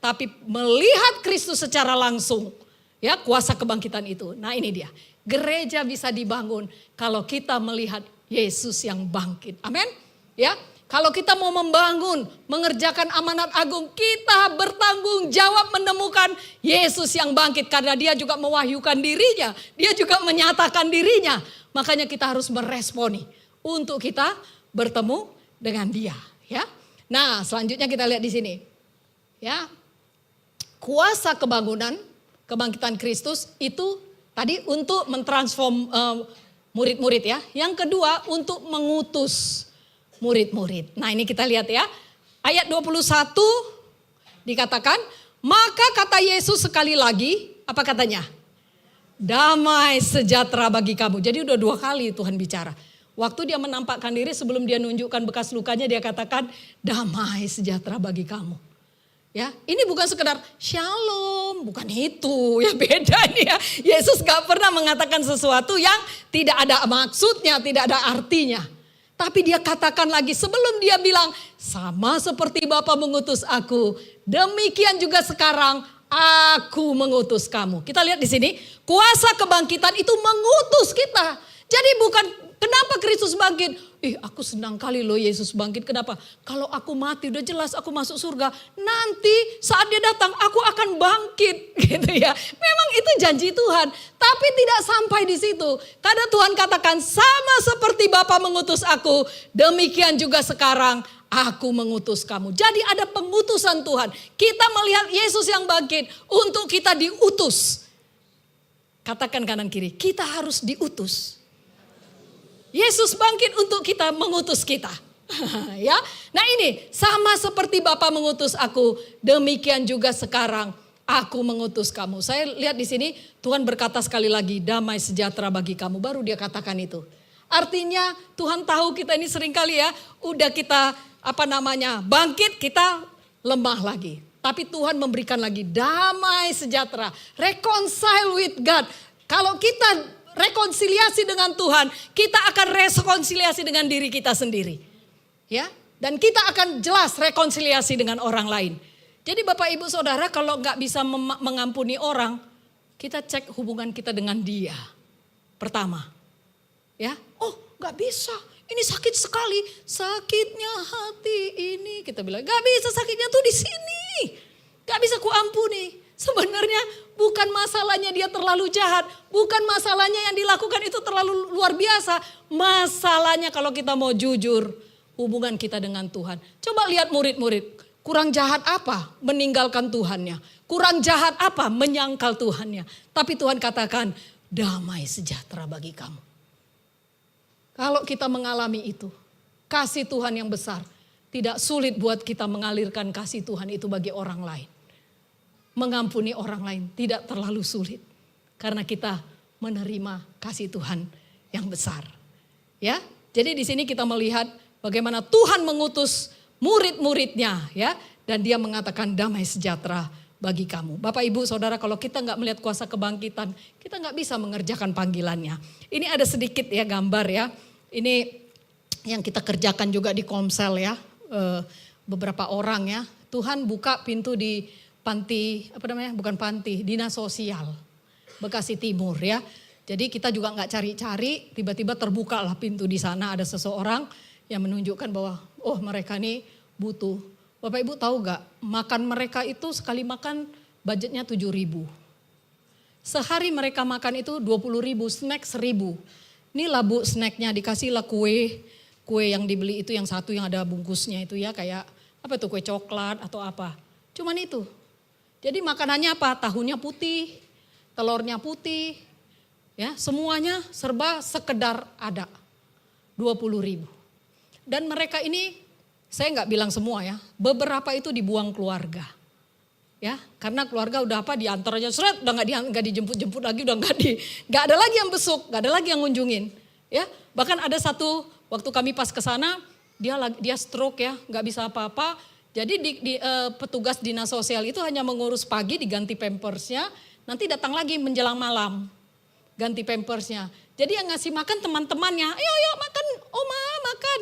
Tapi melihat Kristus secara langsung, ya kuasa kebangkitan itu. Nah ini dia, gereja bisa dibangun kalau kita melihat Yesus yang bangkit. Amin. Ya, kalau kita mau membangun, mengerjakan amanat agung, kita bertanggung jawab menemukan Yesus yang bangkit. Karena dia juga mewahyukan dirinya, dia juga menyatakan dirinya. Makanya kita harus meresponi untuk kita bertemu dengan dia. Ya, nah selanjutnya kita lihat di sini. Ya, kuasa kebangkitan Kristus itu tadi untuk mentransform murid-murid ya. Yang kedua untuk mengutus murid-murid. Nah ini kita lihat ya. Ayat 21 dikatakan, maka kata Yesus sekali lagi, apa katanya? Damai sejahtera bagi kamu. Jadi udah 2 kali Tuhan bicara. Waktu dia menampakkan diri sebelum dia nunjukkan bekas lukanya, dia katakan damai sejahtera bagi kamu. Ya, ini bukan sekedar shalom, bukan itu, ya beda nih ya. Yesus gak pernah mengatakan sesuatu yang tidak ada maksudnya, tidak ada artinya. Tapi dia katakan lagi sebelum dia bilang, sama seperti Bapa mengutus aku, demikian juga sekarang aku mengutus kamu. Kita lihat di sini, kuasa kebangkitan itu mengutus kita. Jadi bukan kenapa Kristus bangkit. Aku senang kali loh Yesus bangkit. Kenapa? Kalau aku mati udah jelas aku masuk surga. Nanti saat dia datang aku akan bangkit gitu ya. Memang itu janji Tuhan. Tapi tidak sampai di situ. Karena Tuhan katakan sama seperti Bapa mengutus aku. Demikian juga sekarang aku mengutus kamu. Jadi ada pengutusan Tuhan. Kita melihat Yesus yang bangkit untuk kita diutus. Katakan kanan kiri, kita harus diutus. Yesus bangkit untuk kita, mengutus kita. Ya. Nah ini sama seperti Bapa mengutus aku, demikian juga sekarang aku mengutus kamu. Saya lihat di sini Tuhan berkata sekali lagi, damai sejahtera bagi kamu. Baru dia katakan itu. Artinya Tuhan tahu kita ini seringkali ya, udah kita bangkit, kita lemah lagi. Tapi Tuhan memberikan lagi damai sejahtera, reconcile with God. Kalau kita rekonsiliasi dengan Tuhan, kita akan rekonsiliasi dengan diri kita sendiri. Ya, dan kita akan jelas rekonsiliasi dengan orang lain. Jadi Bapak Ibu Saudara, kalau nggak bisa mengampuni orang, kita cek hubungan kita dengan dia. Pertama, ya, nggak bisa. Ini sakit sekali, sakitnya hati ini. Kita bilang, nggak bisa, sakitnya tuh di sini. Nggak bisa kuampuni. Sebenarnya bukan masalahnya dia terlalu jahat. Bukan masalahnya yang dilakukan itu terlalu luar biasa. Masalahnya kalau kita mau jujur, hubungan kita dengan Tuhan. Coba lihat murid-murid. Kurang jahat apa? Meninggalkan Tuhannya. Kurang jahat apa? Menyangkal Tuhannya. Tapi Tuhan katakan, damai sejahtera bagi kamu. Kalau kita mengalami itu, kasih Tuhan yang besar, tidak sulit buat kita mengalirkan kasih Tuhan itu bagi orang lain. Mengampuni orang lain tidak terlalu sulit. Karena kita menerima kasih Tuhan yang besar. Ya, jadi di sini kita melihat bagaimana Tuhan mengutus murid-muridnya, ya, dan dia mengatakan damai sejahtera bagi kamu. Bapak Ibu Saudara, kalau kita nggak melihat kuasa kebangkitan, kita nggak bisa mengerjakan panggilannya. Ini ada sedikit ya gambar ya. Ini yang kita kerjakan juga di Komsel ya. Beberapa orang ya. Tuhan buka pintu di panti, bukan panti, dinas sosial Bekasi Timur ya. Jadi kita juga nggak cari-cari, tiba-tiba terbuka lah pintu di sana, ada seseorang yang menunjukkan bahwa mereka ini butuh. Bapak Ibu tahu nggak, makan mereka itu sekali makan budgetnya 7.000. Sehari mereka makan itu 20.000, snack 1.000. Ini lah Bu snacknya, dikasihlah kue yang dibeli itu yang satu yang ada bungkusnya itu ya, kayak kue coklat atau apa. Cuman itu. Jadi makanannya apa? Tahunya putih, telurnya putih, ya semuanya serba sekedar ada. 20.000. Dan mereka ini, saya nggak bilang semua ya, beberapa itu dibuang keluarga. Ya, karena keluarga udah diantar aja seret, udah nggak dijemput-jemput lagi, udah nggak ada lagi yang besuk, nggak ada lagi yang ngunjungin. Ya, bahkan ada satu waktu kami pas ke sana, dia stroke ya, nggak bisa apa-apa. Jadi petugas dinas sosial itu hanya mengurus pagi, diganti pampersnya, nanti datang lagi menjelang malam, ganti pampersnya. Jadi yang ngasih makan teman-temannya, ayo makan, Oma makan,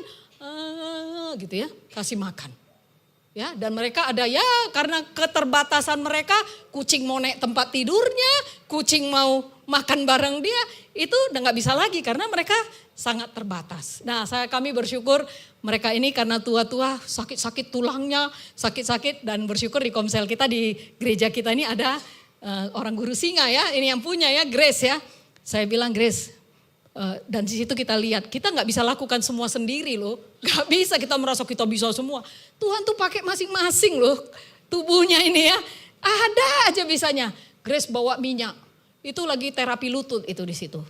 gitu ya, kasih makan. Ya, dan mereka ada ya karena keterbatasan mereka, kucing mau naik tempat tidurnya, kucing mau makan bareng dia, itu udah nggak bisa lagi karena mereka sangat terbatas. Nah, kami bersyukur mereka ini karena tua-tua, sakit-sakit tulangnya, sakit-sakit, dan bersyukur di Komsel kita, di gereja kita ini ada orang guru singa ya, ini yang punya ya, Grace ya. Saya bilang Grace, dan di situ kita lihat, kita nggak bisa lakukan semua sendiri loh, nggak bisa kita merasa kita bisa semua. Tuhan tuh pakai masing-masing loh tubuhnya ini ya, ada aja bisanya. Grace bawa minyak, itu lagi terapi lutut itu di situ,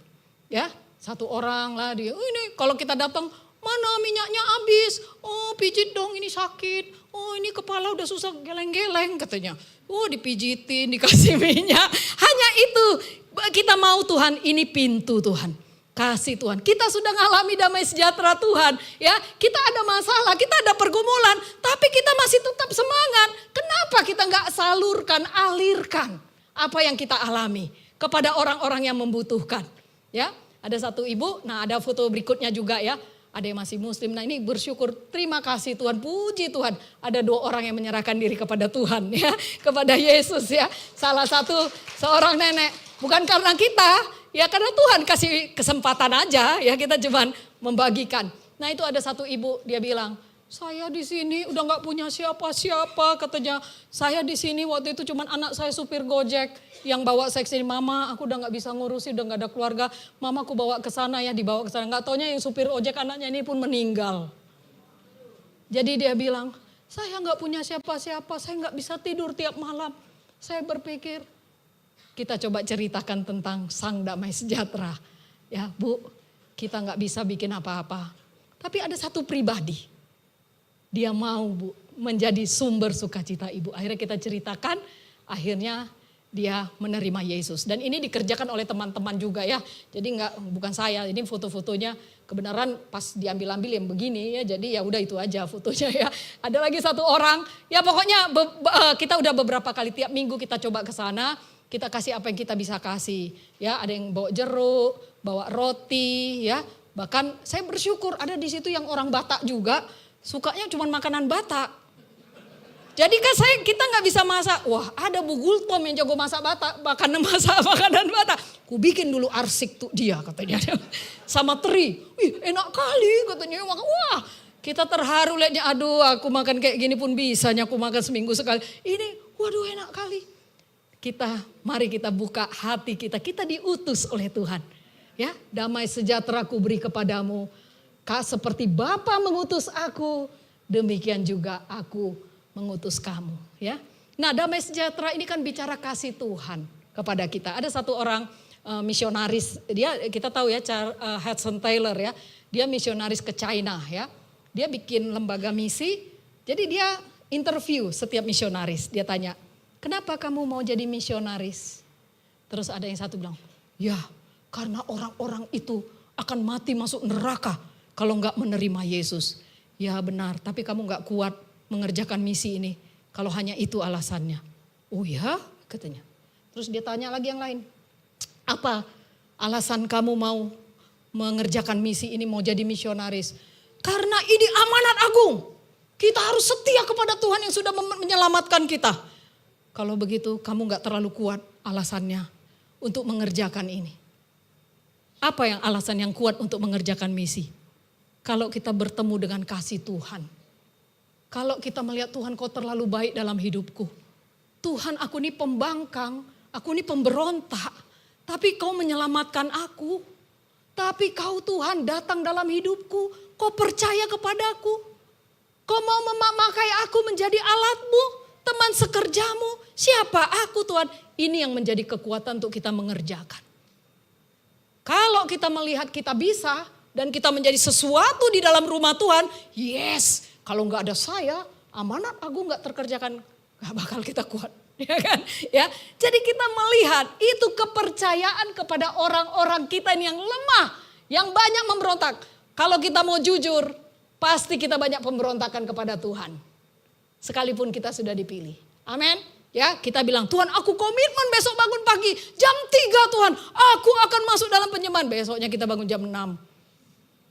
ya. Satu orang lah dia, ini kalau kita datang, mana minyaknya habis? Oh pijit dong, ini sakit. Oh ini kepala udah susah geleng-geleng katanya. Oh dipijitin, dikasih minyak. Hanya itu kita mau Tuhan, ini pintu Tuhan. Kasih Tuhan. Kita sudah ngalami damai sejahtera Tuhan. Ya, kita ada masalah, kita ada pergumulan. Tapi kita masih tetap semangat. Kenapa kita nggak salurkan, alirkan apa yang kita alami kepada orang-orang yang membutuhkan. Ya, ada satu ibu, nah ada foto berikutnya juga ya. Ada yang masih muslim, nah ini bersyukur, terima kasih Tuhan, puji Tuhan. Ada 2 orang yang menyerahkan diri kepada Tuhan ya, kepada Yesus ya. Salah satu seorang nenek, bukan karena kita, ya karena Tuhan kasih kesempatan aja ya, kita cuman membagikan. Nah itu ada satu ibu, dia bilang, saya di sini udah nggak punya siapa-siapa katanya. Saya di sini waktu itu cuman anak saya supir Gojek yang bawa saya kesini. Mama aku udah nggak bisa ngurusin, udah nggak ada keluarga. Mama aku bawa ke sana ya, dibawa ke sana. Nggak taunya yang supir ojek anaknya ini pun meninggal. Jadi dia bilang, saya nggak punya siapa-siapa, saya nggak bisa tidur tiap malam. Saya berpikir, kita coba ceritakan tentang Sang Damai Sejahtera. Ya Bu, kita nggak bisa bikin apa-apa. Tapi ada satu pribadi. Dia mau Bu menjadi sumber sukacita ibu. Akhirnya kita ceritakan, akhirnya dia menerima Yesus. Dan ini dikerjakan oleh teman-teman juga ya. Jadi bukan saya, ini foto-fotonya kebenaran pas diambil-ambil yang begini ya. Jadi ya udah itu aja fotonya ya. Ada lagi satu orang, ya pokoknya kita udah beberapa kali tiap minggu kita coba ke sana. Kita kasih apa yang kita bisa kasih. Ya ada yang bawa jeruk, bawa roti ya. Bahkan saya bersyukur ada di situ yang orang Batak juga. Sukanya cuma makanan Batak. Jadi kan kita nggak bisa masak. Wah ada Bu Gultom yang jago masak Batak. Makanan Batak. Ku bikin dulu arsik tuh dia katanya. Sama teri. Wih enak kali katanya. Wah kita terharu lihatnya. Aduh aku makan kayak gini pun bisanya. Aku makan seminggu sekali. Ini waduh enak kali. Mari kita buka hati kita. Kita diutus oleh Tuhan. Ya damai sejahtera ku beri kepadamu. Seperti Bapa mengutus aku, demikian juga aku mengutus kamu. Ya, nah damai sejahtera ini kan bicara kasih Tuhan kepada kita. Ada satu orang misionaris, kita tahu ya Hudson Taylor ya, dia misionaris ke China ya. Dia bikin lembaga misi, jadi dia interview setiap misionaris. Dia tanya, kenapa kamu mau jadi misionaris? Terus ada yang satu bilang, ya karena orang-orang itu akan mati masuk neraka kalau nggak menerima Yesus. Ya benar, tapi kamu nggak kuat mengerjakan misi ini kalau hanya itu alasannya. Oh ya, katanya. Terus dia tanya lagi yang lain. Apa alasan kamu mau mengerjakan misi ini, mau jadi misionaris? Karena ini amanat agung. Kita harus setia kepada Tuhan yang sudah menyelamatkan kita. Kalau begitu kamu nggak terlalu kuat alasannya untuk mengerjakan ini. Apa yang alasan yang kuat untuk mengerjakan misi? Kalau kita bertemu dengan kasih Tuhan. Kalau kita melihat Tuhan kau terlalu baik dalam hidupku. Tuhan aku ini pembangkang, aku ini pemberontak. Tapi kau menyelamatkan aku. Tapi kau Tuhan datang dalam hidupku. Kau percaya kepadaku. Kau mau memakai aku menjadi alatmu, teman sekerjamu. Siapa aku Tuhan? Ini yang menjadi kekuatan untuk kita mengerjakan. Kalau kita melihat kita bisa dan kita menjadi sesuatu di dalam rumah Tuhan, yes, kalau nggak ada saya, amanat agung nggak terkerjakan, nggak bakal kita kuat, ya kan? Ya, jadi kita melihat itu kepercayaan kepada orang-orang kita yang lemah, yang banyak memberontak. Kalau kita mau jujur, pasti kita banyak pemberontakan kepada Tuhan, sekalipun kita sudah dipilih. Amin. Ya, kita bilang, Tuhan aku komitmen besok bangun pagi jam 3 Tuhan, aku akan masuk dalam penyembahan. Besoknya kita bangun jam 6.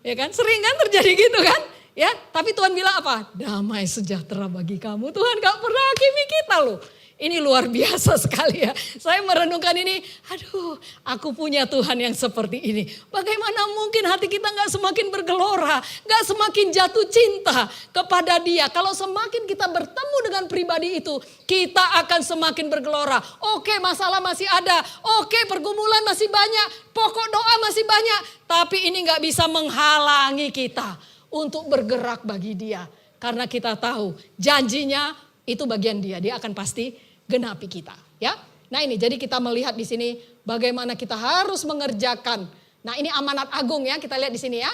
Ya kan, sering kan terjadi gitu kan? Ya, tapi Tuhan bilang apa? Damai sejahtera bagi kamu. Tuhan gak pernah hakimi kita loh. Ini luar biasa sekali ya. Saya merenungkan ini, aduh aku punya Tuhan yang seperti ini. Bagaimana mungkin hati kita gak semakin bergelora, gak semakin jatuh cinta kepada Dia. Kalau semakin kita bertemu dengan pribadi itu, kita akan semakin bergelora. Oke, masalah masih ada, oke pergumulan masih banyak, pokok doa masih banyak. Tapi ini gak bisa menghalangi kita untuk bergerak bagi Dia. Karena kita tahu janjinya itu bagian Dia akan pasti genapi kita, ya. Nah ini jadi kita melihat di sini bagaimana kita harus mengerjakan Nah, ini amanat agung ya, kita lihat di sini ya.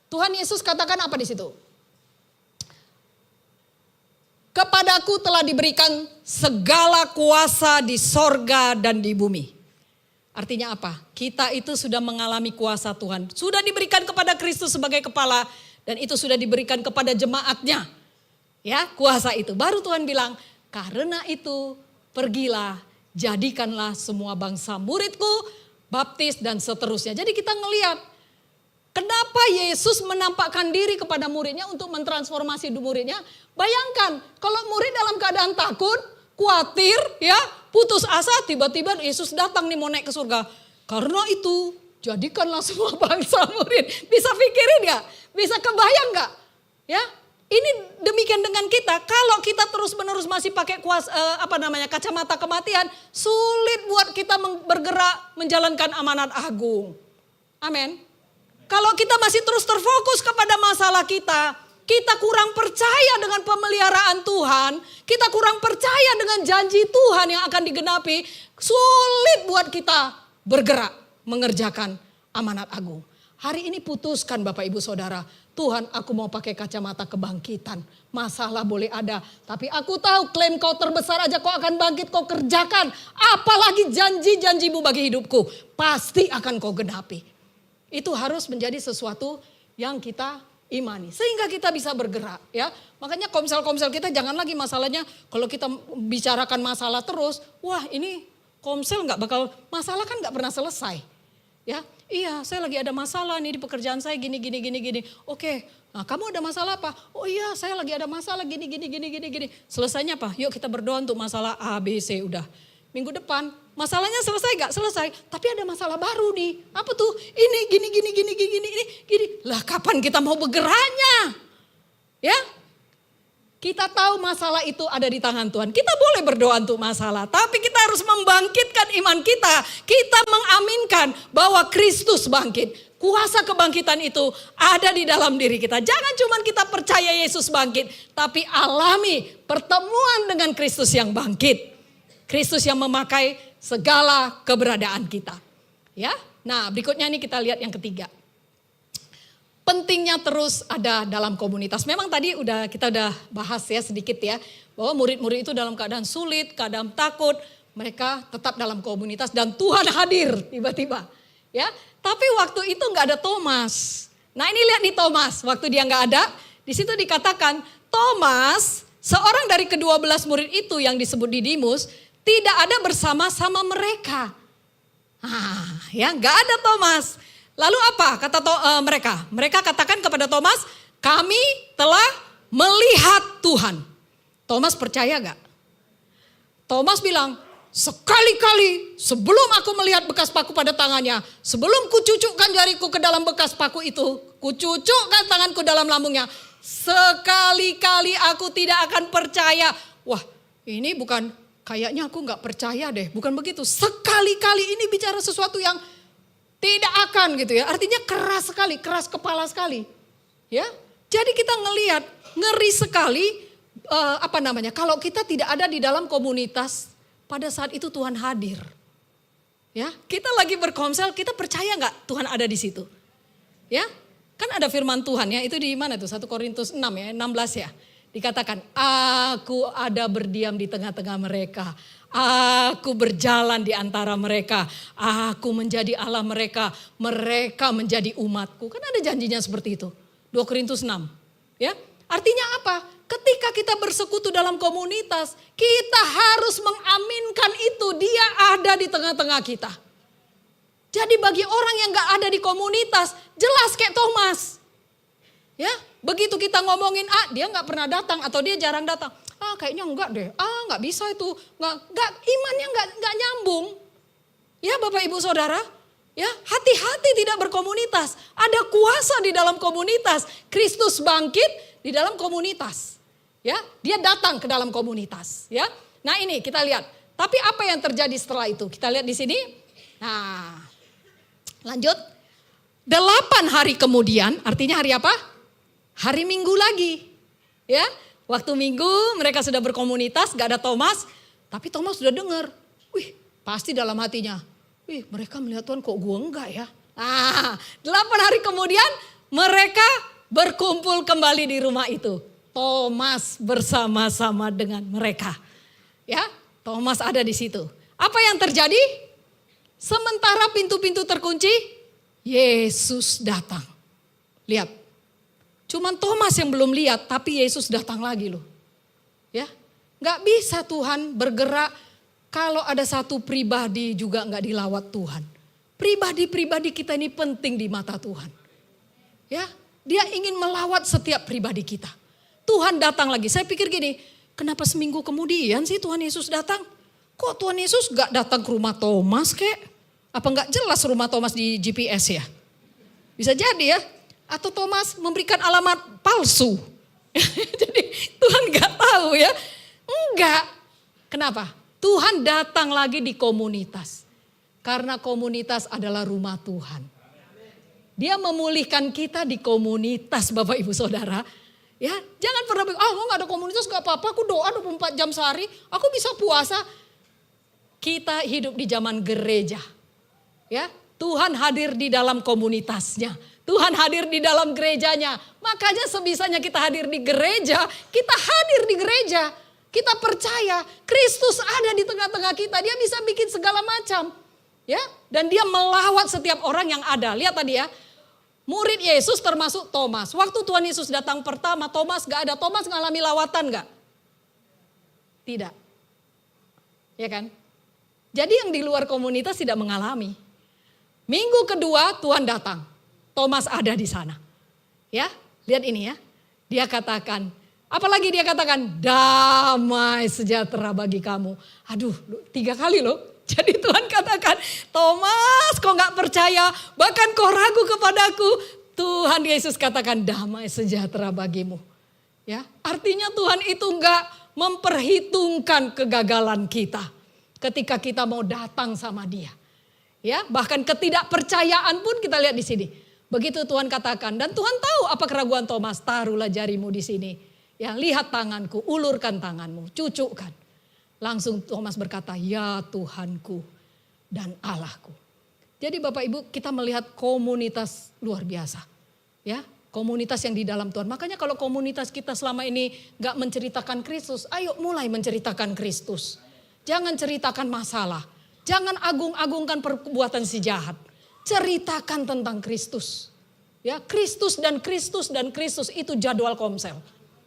Tuhan Yesus katakan apa di situ? Kepadaku telah diberikan segala kuasa di sorga dan di bumi. Artinya apa? Kita itu sudah mengalami kuasa Tuhan. Sudah diberikan kepada Kristus sebagai kepala. Dan itu sudah diberikan kepada jemaatnya. Ya, kuasa itu. Baru Tuhan bilang, karena itu pergilah, jadikanlah semua bangsa muridku, baptis dan seterusnya. Jadi kita ngelihat, kenapa Yesus menampakkan diri kepada muridnya untuk mentransformasi muridnya. Bayangkan, kalau murid dalam keadaan takut, khawatir, ya, putus asa, tiba-tiba Yesus datang nih mau naik ke surga. Karena itu, jadikanlah semua bangsa murid. Bisa pikirin gak? Bisa kebayang gak? Ya, ini demikian dengan kita. Kalau kita terus-menerus masih pakai kacamata kematian, sulit buat kita bergerak menjalankan amanat agung. Amin. Kalau kita masih terus terfokus kepada masalah kita kurang percaya dengan pemeliharaan Tuhan, kita kurang percaya dengan janji Tuhan yang akan digenapi, sulit buat kita bergerak mengerjakan amanat agung. Hari ini putuskan Bapak Ibu Saudara, Tuhan aku mau pakai kacamata kebangkitan. Masalah boleh ada, tapi aku tahu klaim kau terbesar aja kau akan bangkit, kau kerjakan. Apalagi janji-janjimu bagi hidupku, pasti akan kau genapi. Itu harus menjadi sesuatu yang kita imani. Sehingga kita bisa bergerak ya. Makanya komsel-komsel kita jangan lagi masalahnya. Kalau kita bicarakan masalah terus. Wah ini komsel gak masalah kan gak pernah selesai. Ya, iya saya lagi ada masalah nih di pekerjaan saya gini. Oke, nah kamu ada masalah apa? Oh iya saya lagi ada masalah gini. Selesainya apa? Yuk kita berdoa untuk masalah A, B, C udah. Minggu depan masalahnya selesai gak? Selesai. Tapi ada masalah baru nih. Apa tuh? Ini gini. Lah kapan kita mau bergeraknya? Ya. Kita tahu masalah itu ada di tangan Tuhan. Kita boleh berdoa untuk masalah. Tapi kita harus membangkitkan iman kita. Kita mengaminkan bahwa Kristus bangkit. Kuasa kebangkitan itu ada di dalam diri kita. Jangan cuma kita percaya Yesus bangkit. Tapi alami pertemuan dengan Kristus yang bangkit. Kristus yang memakai segala keberadaan kita. Ya. Nah, berikutnya nih kita lihat yang ketiga. Pentingnya terus ada dalam komunitas. Memang tadi kita udah bahas ya sedikit ya, bahwa murid-murid itu dalam keadaan sulit, keadaan takut, mereka tetap dalam komunitas dan Tuhan hadir tiba-tiba. Ya. Tapi waktu itu nggak ada Thomas. Nah, ini lihat di Thomas, waktu dia nggak ada, di situ dikatakan Thomas, seorang dari ke-12 murid itu yang disebut Didimus, tidak ada bersama-sama mereka. Ya, gak ada Thomas. Lalu apa kata mereka? Mereka katakan kepada Thomas, kami telah melihat Tuhan. Thomas percaya gak? Thomas bilang, sekali-kali sebelum aku melihat bekas paku pada tangannya, sebelum kucucukkan jariku ke dalam bekas paku itu, kucucukkan tanganku dalam lambungnya, sekali-kali aku tidak akan percaya. Wah, ini bukan... Kayaknya aku gak percaya deh, bukan begitu. Sekali-kali ini bicara sesuatu yang tidak akan gitu ya. Artinya keras sekali, keras kepala sekali. Ya, jadi kita ngelihat ngeri sekali kalau kita tidak ada di dalam komunitas pada saat itu Tuhan hadir. Ya, kita lagi berkomsel, kita percaya gak Tuhan ada di situ? Ya, kan ada firman Tuhan ya, itu di mana tuh? 1 Korintus 6 ya, 16 ya. Dikatakan, aku ada berdiam di tengah-tengah mereka. Aku berjalan di antara mereka. Aku menjadi Allah mereka. Mereka menjadi umatku. Kan ada janjinya seperti itu. 2 Korintus 6. Ya, artinya apa? Ketika kita bersekutu dalam komunitas, kita harus mengaminkan itu. Dia ada di tengah-tengah kita. Jadi bagi orang yang gak ada di komunitas, jelas kayak Thomas. Ya, begitu kita ngomongin dia nggak pernah datang atau dia jarang datang. Kayaknya enggak deh. Nggak bisa itu. Nggak imannya nggak nyambung. Ya, Bapak Ibu Saudara. Ya, hati-hati tidak berkomunitas. Ada kuasa di dalam komunitas. Kristus bangkit di dalam komunitas. Ya, dia datang ke dalam komunitas. Ya, nah ini kita lihat. Tapi apa yang terjadi setelah itu? Kita lihat di sini. Nah, lanjut. 8 hari kemudian, artinya hari apa? Hari Minggu lagi, ya. Waktu Minggu mereka sudah berkomunitas, gak ada Thomas. Tapi Thomas sudah dengar, wih pasti dalam hatinya. Wih mereka melihat Tuhan kok gue enggak ya. Nah, 8 hari kemudian mereka berkumpul kembali di rumah itu. Thomas bersama-sama dengan mereka. Ya, Thomas ada di situ. Apa yang terjadi? Sementara pintu-pintu terkunci, Yesus datang. Lihat. Cuman Thomas yang belum lihat, tapi Yesus datang lagi loh. Ya, nggak bisa Tuhan bergerak kalau ada satu pribadi juga nggak dilawat Tuhan. Pribadi-pribadi kita ini penting di mata Tuhan. Ya, Dia ingin melawat setiap pribadi kita. Tuhan datang lagi. Saya pikir gini, kenapa seminggu kemudian sih Tuhan Yesus datang? Kok Tuhan Yesus gak datang ke rumah Thomas kek? Apa gak jelas rumah Thomas di GPS ya? Bisa jadi ya. Atau Thomas memberikan alamat palsu. Jadi Tuhan gak tahu ya. Enggak. Kenapa? Tuhan datang lagi di komunitas. Karena komunitas adalah rumah Tuhan. Dia memulihkan kita di komunitas Bapak Ibu Saudara. Ya, jangan pernah bilang, lo gak ada komunitas gak apa-apa, aku doa 24 jam sehari, aku bisa puasa. Kita hidup di zaman gereja. Ya, Tuhan hadir di dalam komunitasnya. Tuhan hadir di dalam gerejanya. Makanya sebisanya kita hadir di gereja, kita hadir di gereja. Kita percaya Kristus ada di tengah-tengah kita, dia bisa bikin segala macam. Ya, dan dia melawat setiap orang yang ada. Lihat tadi ya. Murid Yesus termasuk Thomas. Waktu Tuhan Yesus datang pertama, Thomas gak ada. Thomas ngalami lawatan gak? Tidak. Ya kan? Jadi yang di luar komunitas tidak mengalami. Minggu kedua Tuhan datang. Thomas ada di sana. Ya, lihat ini ya. Dia katakan, apalagi dia katakan, damai sejahtera bagi kamu. Aduh, 3 kali loh. Jadi Tuhan katakan, Thomas kau gak percaya, bahkan kau ragu kepadaku. Tuhan Yesus katakan damai sejahtera bagimu. Ya, artinya Tuhan itu gak memperhitungkan kegagalan kita. Ketika kita mau datang sama dia. Ya, bahkan ketidakpercayaan pun kita lihat di sini. Begitu Tuhan katakan, dan Tuhan tahu apa keraguan Thomas, taruhlah jarimu di sini. Ya, lihat tanganku, ulurkan tanganmu, cucukkan. Langsung Thomas berkata, ya Tuhanku dan Allahku. Jadi Bapak Ibu kita melihat komunitas luar biasa. Ya, komunitas yang di dalam Tuhan. Makanya kalau komunitas kita selama ini gak menceritakan Kristus, ayo mulai menceritakan Kristus. Jangan ceritakan masalah. Jangan agung-agungkan perbuatan si jahat. Ceritakan tentang Kristus. Ya, Kristus dan Kristus dan Kristus itu jadwal komsel.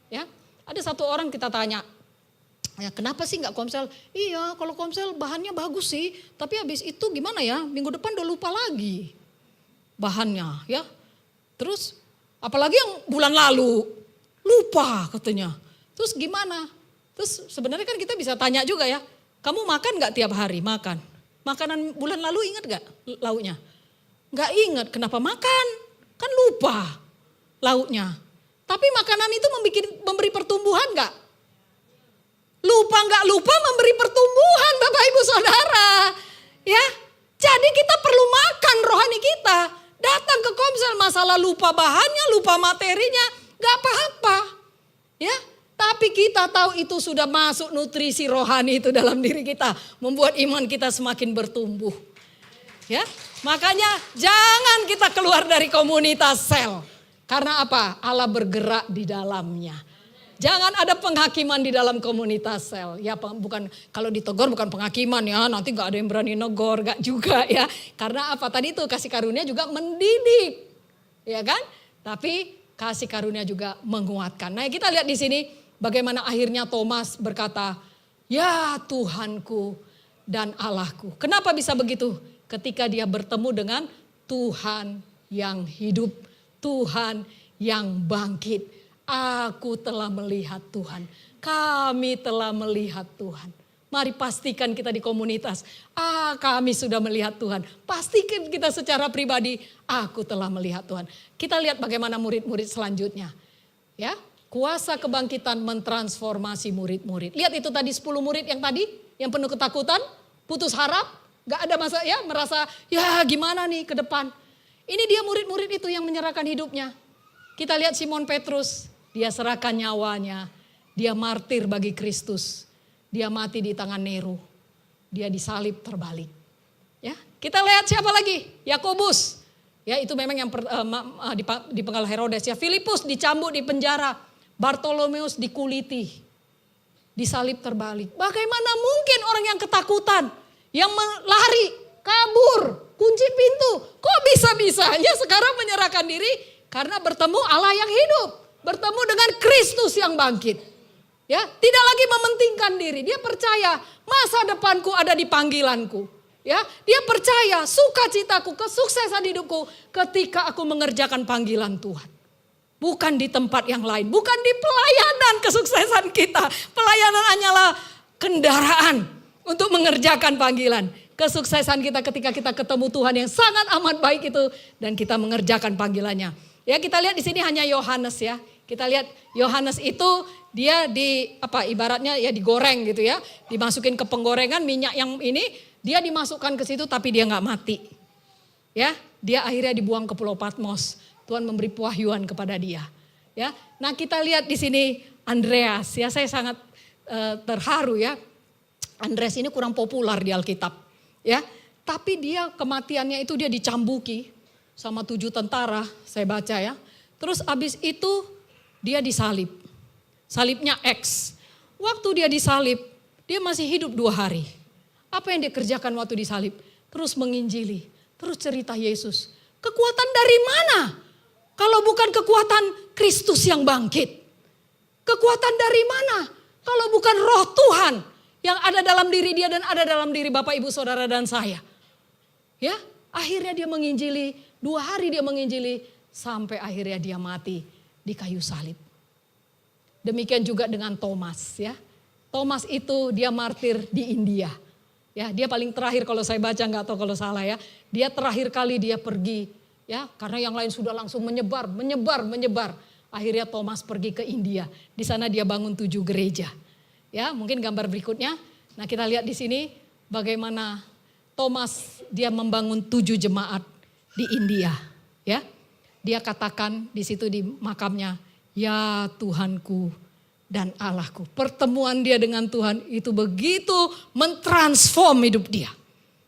Ya, ada satu orang kita tanya, ya, kenapa sih nggak komsel? Iya, kalau komsel bahannya bagus sih, tapi habis itu gimana ya? Minggu depan udah lupa lagi bahannya, ya. Terus apalagi yang bulan lalu lupa katanya. Terus gimana? Terus sebenarnya kan kita bisa tanya juga ya, kamu makan nggak tiap hari? Makan. Makanan bulan lalu ingat nggak lauknya? Nggak ingat. Kenapa makan? Kan lupa lauknya. Tapi makanan itu memberi pertumbuhan nggak? Lupa nggak lupa memberi pertumbuhan Bapak Ibu Saudara. Ya, jadi kita perlu makan rohani kita. Datang ke komsel masalah lupa bahannya, lupa materinya, nggak apa-apa. Ya, tapi kita tahu itu sudah masuk nutrisi rohani itu dalam diri kita. Membuat iman kita semakin bertumbuh. Ya, makanya jangan kita keluar dari komunitas sel. Karena apa? Allah bergerak di dalamnya. Jangan ada penghakiman di dalam komunitas sel. Ya, bukan kalau ditegur bukan penghakiman ya, nanti gak ada yang berani negor, gak juga ya. Karena apa? Tadi itu kasih karunia juga mendidik. Ya kan? Tapi kasih karunia juga menguatkan. Nah, kita lihat di sini bagaimana akhirnya Thomas berkata, "Ya Tuhanku dan Allahku." Kenapa bisa begitu? Ketika dia bertemu dengan Tuhan yang hidup, Tuhan yang bangkit. Aku telah melihat Tuhan. Kami telah melihat Tuhan. Mari pastikan kita di komunitas. Kami sudah melihat Tuhan. Pastikan kita secara pribadi. Aku telah melihat Tuhan. Kita lihat bagaimana murid-murid selanjutnya. Ya, kuasa kebangkitan mentransformasi murid-murid. Lihat itu tadi 10 murid yang tadi. Yang penuh ketakutan. Putus harap. Gak ada masa ya merasa ya gimana nih ke depan. Ini dia murid-murid itu yang menyerahkan hidupnya. Kita lihat Simon Petrus. Dia serahkan nyawanya. Dia martir bagi Kristus. Dia mati di tangan Nero. Dia disalib terbalik. Ya, kita lihat siapa lagi? Yakobus. Ya, itu memang yang dipenggal Herodes ya. Filipus dicambuk di penjara, Bartolomeus dikuliti, disalib terbalik. Bagaimana mungkin orang yang ketakutan, yang lari, kabur, kunci pintu, kok bisa-bisanya sekarang menyerahkan diri karena bertemu Allah yang hidup, bertemu dengan Kristus yang bangkit. Ya, tidak lagi mementingkan diri. Dia percaya masa depanku ada di panggilanku. Ya, dia percaya sukacitaku, kesuksesan hidupku ketika aku mengerjakan panggilan Tuhan. Bukan di tempat yang lain, bukan di pelayanan kesuksesan kita. Pelayanan hanyalah kendaraan untuk mengerjakan panggilan. Kesuksesan kita ketika kita ketemu Tuhan yang sangat amat baik itu dan kita mengerjakan panggilannya. Ya, kita lihat di sini hanya Yohanes ya. Kita lihat Yohanes itu dia ibaratnya ya digoreng gitu ya. Dimasukin ke penggorengan minyak yang ini dia dimasukkan ke situ tapi dia nggak mati. Ya, dia akhirnya dibuang ke Pulau Patmos. Tuhan memberi pewahyuan kepada dia. Ya, nah kita lihat di sini Andreas ya, saya sangat terharu ya. Andreas ini kurang populer di Alkitab. Ya, tapi dia kematiannya itu dia dicambuki sama 7 tentara, saya baca ya. Terus abis itu dia disalib. Salibnya X. Waktu dia disalib, dia masih hidup 2 hari. Apa yang dia kerjakan waktu disalib? Terus menginjili, terus cerita Yesus. Kekuatan dari mana? Kalau bukan kekuatan Kristus yang bangkit. Kekuatan dari mana? Kalau bukan roh Tuhan yang ada dalam diri dia dan ada dalam diri Bapak, Ibu, Saudara dan saya. Ya, akhirnya dia menginjili, 2 hari dia menginjili sampai akhirnya dia mati di kayu salib. Demikian juga dengan Thomas ya. Thomas itu dia martir di India. Ya, dia paling terakhir kalau saya baca, nggak tahu kalau salah ya. Dia terakhir kali dia pergi ya, karena yang lain sudah langsung menyebar. Akhirnya Thomas pergi ke India. Di sana dia bangun 7 gereja. Ya, mungkin gambar berikutnya. Nah, kita lihat di sini bagaimana Thomas dia membangun 7 jemaat di India, ya. Dia katakan di situ di makamnya, ya Tuhanku dan Allahku. Pertemuan dia dengan Tuhan itu begitu mentransform hidup dia.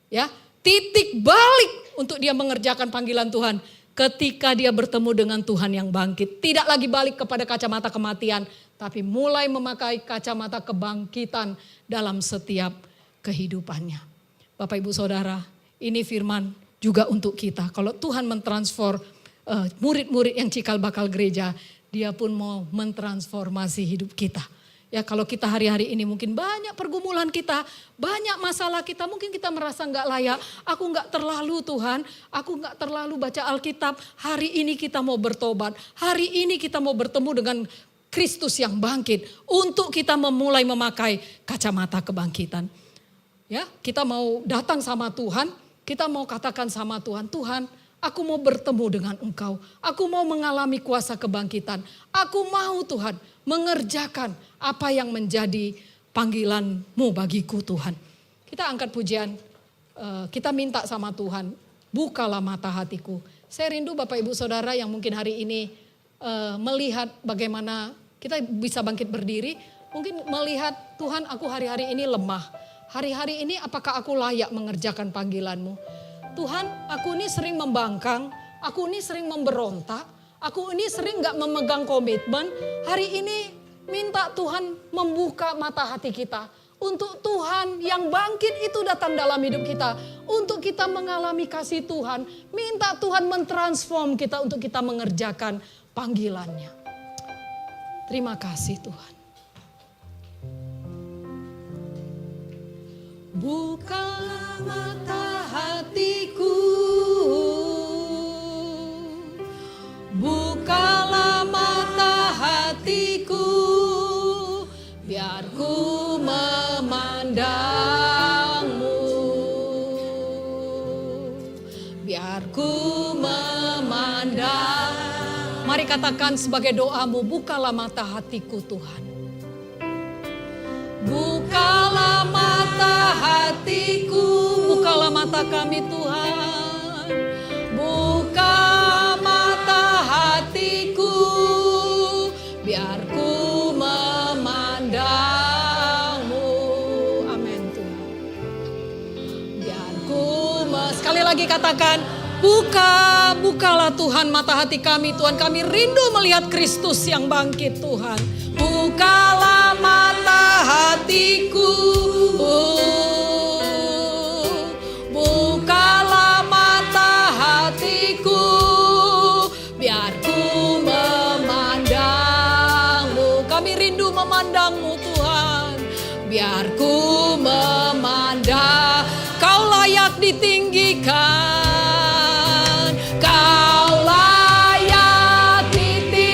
Ya, titik balik untuk dia mengerjakan panggilan Tuhan ketika dia bertemu dengan Tuhan yang bangkit. Tidak lagi balik kepada kacamata kematian, tapi mulai memakai kacamata kebangkitan dalam setiap kehidupannya. Bapak, Ibu, Saudara, ini firman juga untuk kita. Kalau Tuhan mentransform murid-murid yang cikal bakal gereja, dia pun mau mentransformasi hidup kita. Ya, kalau kita hari-hari ini mungkin banyak pergumulan kita, banyak masalah kita, mungkin kita merasa nggak layak. Aku nggak terlalu Tuhan, aku nggak terlalu baca Alkitab. Hari ini kita mau bertobat, hari ini kita mau bertemu dengan Kristus yang bangkit untuk kita memulai memakai kacamata kebangkitan. Ya, kita mau datang sama Tuhan, kita mau katakan sama Tuhan, Tuhan, aku mau bertemu dengan Engkau. Aku mau mengalami kuasa kebangkitan. Aku mau Tuhan mengerjakan apa yang menjadi panggilan-Mu bagiku Tuhan. Kita angkat pujian, kita minta sama Tuhan, bukalah mata hatiku. Saya rindu Bapak, Ibu, Saudara yang mungkin hari ini melihat bagaimana kita bisa bangkit berdiri. Mungkin melihat Tuhan, aku hari-hari ini lemah. Hari-hari ini apakah aku layak mengerjakan panggilan-Mu? Tuhan, aku ini sering membangkang, aku ini sering memberontak, aku ini sering gak memegang komitmen. Hari ini minta Tuhan membuka mata hati kita. Untuk Tuhan yang bangkit itu datang dalam hidup kita. Untuk kita mengalami kasih Tuhan. Minta Tuhan mentransform kita untuk kita mengerjakan panggilannya. Terima kasih Tuhan. Bukalah mata hatiku, bukalah mata hatiku, biar ku memandangmu, biar ku memandang. Mari katakan sebagai doamu, bukalah mata hatiku Tuhan. Bukalah mata hatiku, bukalah mata kami Tuhan. Buka mata hatiku, biar ku memandangmu. Amin Tuhan. Biar ku sekali lagi katakan, buka Bukalah Tuhan mata hati kami Tuhan. Kami rindu melihat Kristus yang bangkit Tuhan. Bukalah mata hatiku. Bukalah mata hatiku. Biar ku memandangmu. Kami rindu memandangmu Tuhan. Biar ku memandang. Kau layak ditinggikan. Kau layak ditinggikan.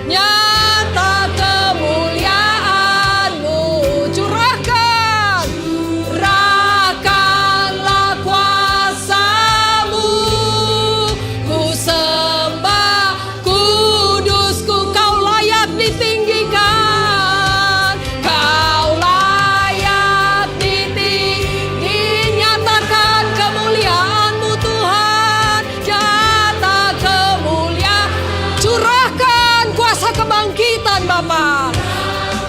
Nyata kemuliaan-Mu. Curahkan. Curahkanlah kuasa-Mu. Ku sembah kudus-Ku. Kau layak ditinggikan. Kau layak ditinggi. Nyatakan kemuliaan-Mu Tuhan. Nyata kemuliaan. Curahkan kuasa kebangkitan Bapa.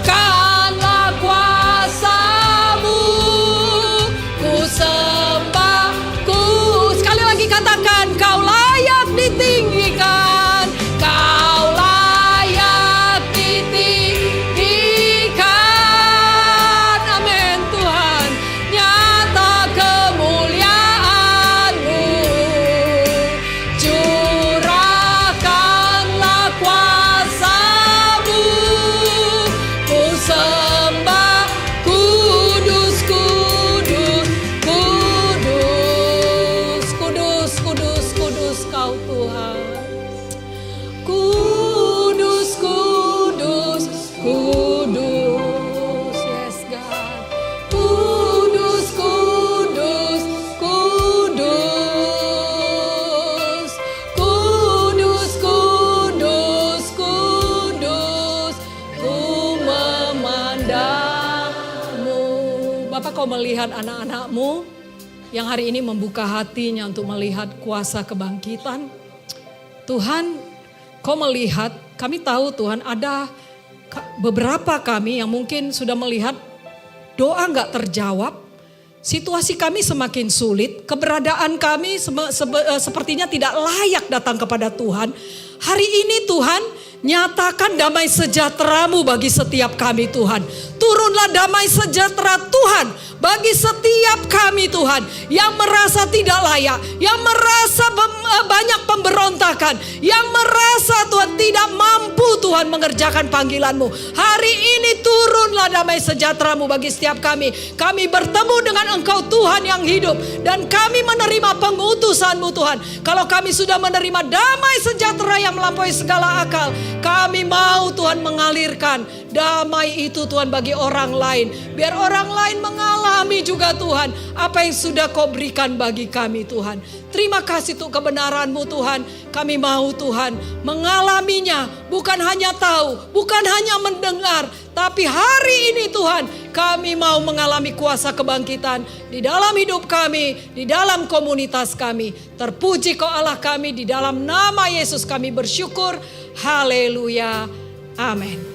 Kanlah kuasa-Mu. Ku sembah. Sekali lagi katakan, Kau layak ditinggikan. Kau layak ditinggikan. Amin Tuhan. Nyata kemuliaan-Mu. Curahkanlah kuasa-Mu. Ku sembah kudus, kudus, kudus, kudus, kudus, kudus Kau Tuhan. Kudus, kudus, kudus. Yes God. Kudus, kudus, kudus. Kudus, kudus, kudus. Ku memandang-Mu. Bapak, Kau melihat anak-anak-Mu yang hari ini membuka hatinya untuk melihat kuasa kebangkitan. Tuhan, Kau melihat, kami tahu Tuhan ada beberapa kami yang mungkin sudah melihat doa gak terjawab. Situasi kami semakin sulit, keberadaan kami sepertinya tidak layak datang kepada Tuhan. Hari ini Tuhan, nyatakan damai sejahtera-Mu bagi setiap kami Tuhan. Turunlah damai sejahtera Tuhan bagi setiap kami Tuhan yang merasa tidak layak, yang merasa banyak pemberontakan, yang merasa Tuhan tidak mampu Tuhan mengerjakan panggilan-Mu. Hari ini turunlah damai sejahtera-Mu bagi setiap kami. Kami bertemu dengan Engkau Tuhan yang hidup dan kami menerima pengutusan-Mu Tuhan. Kalau kami sudah menerima damai sejahtera yang melampaui segala akal, kami mau Tuhan mengalirkan damai itu Tuhan bagi orang lain. Biar orang lain mengalami juga Tuhan apa yang sudah Kau berikan bagi kami Tuhan. Terima kasih untuk kebenaran-Mu Tuhan. Kami mau Tuhan mengalaminya. Bukan hanya tahu, bukan hanya mendengar. Tapi hari ini Tuhan kami mau mengalami kuasa kebangkitan di dalam hidup kami, di dalam komunitas kami. Terpuji Kau Allah kami, di dalam nama Yesus kami bersyukur. Haleluya. Amin.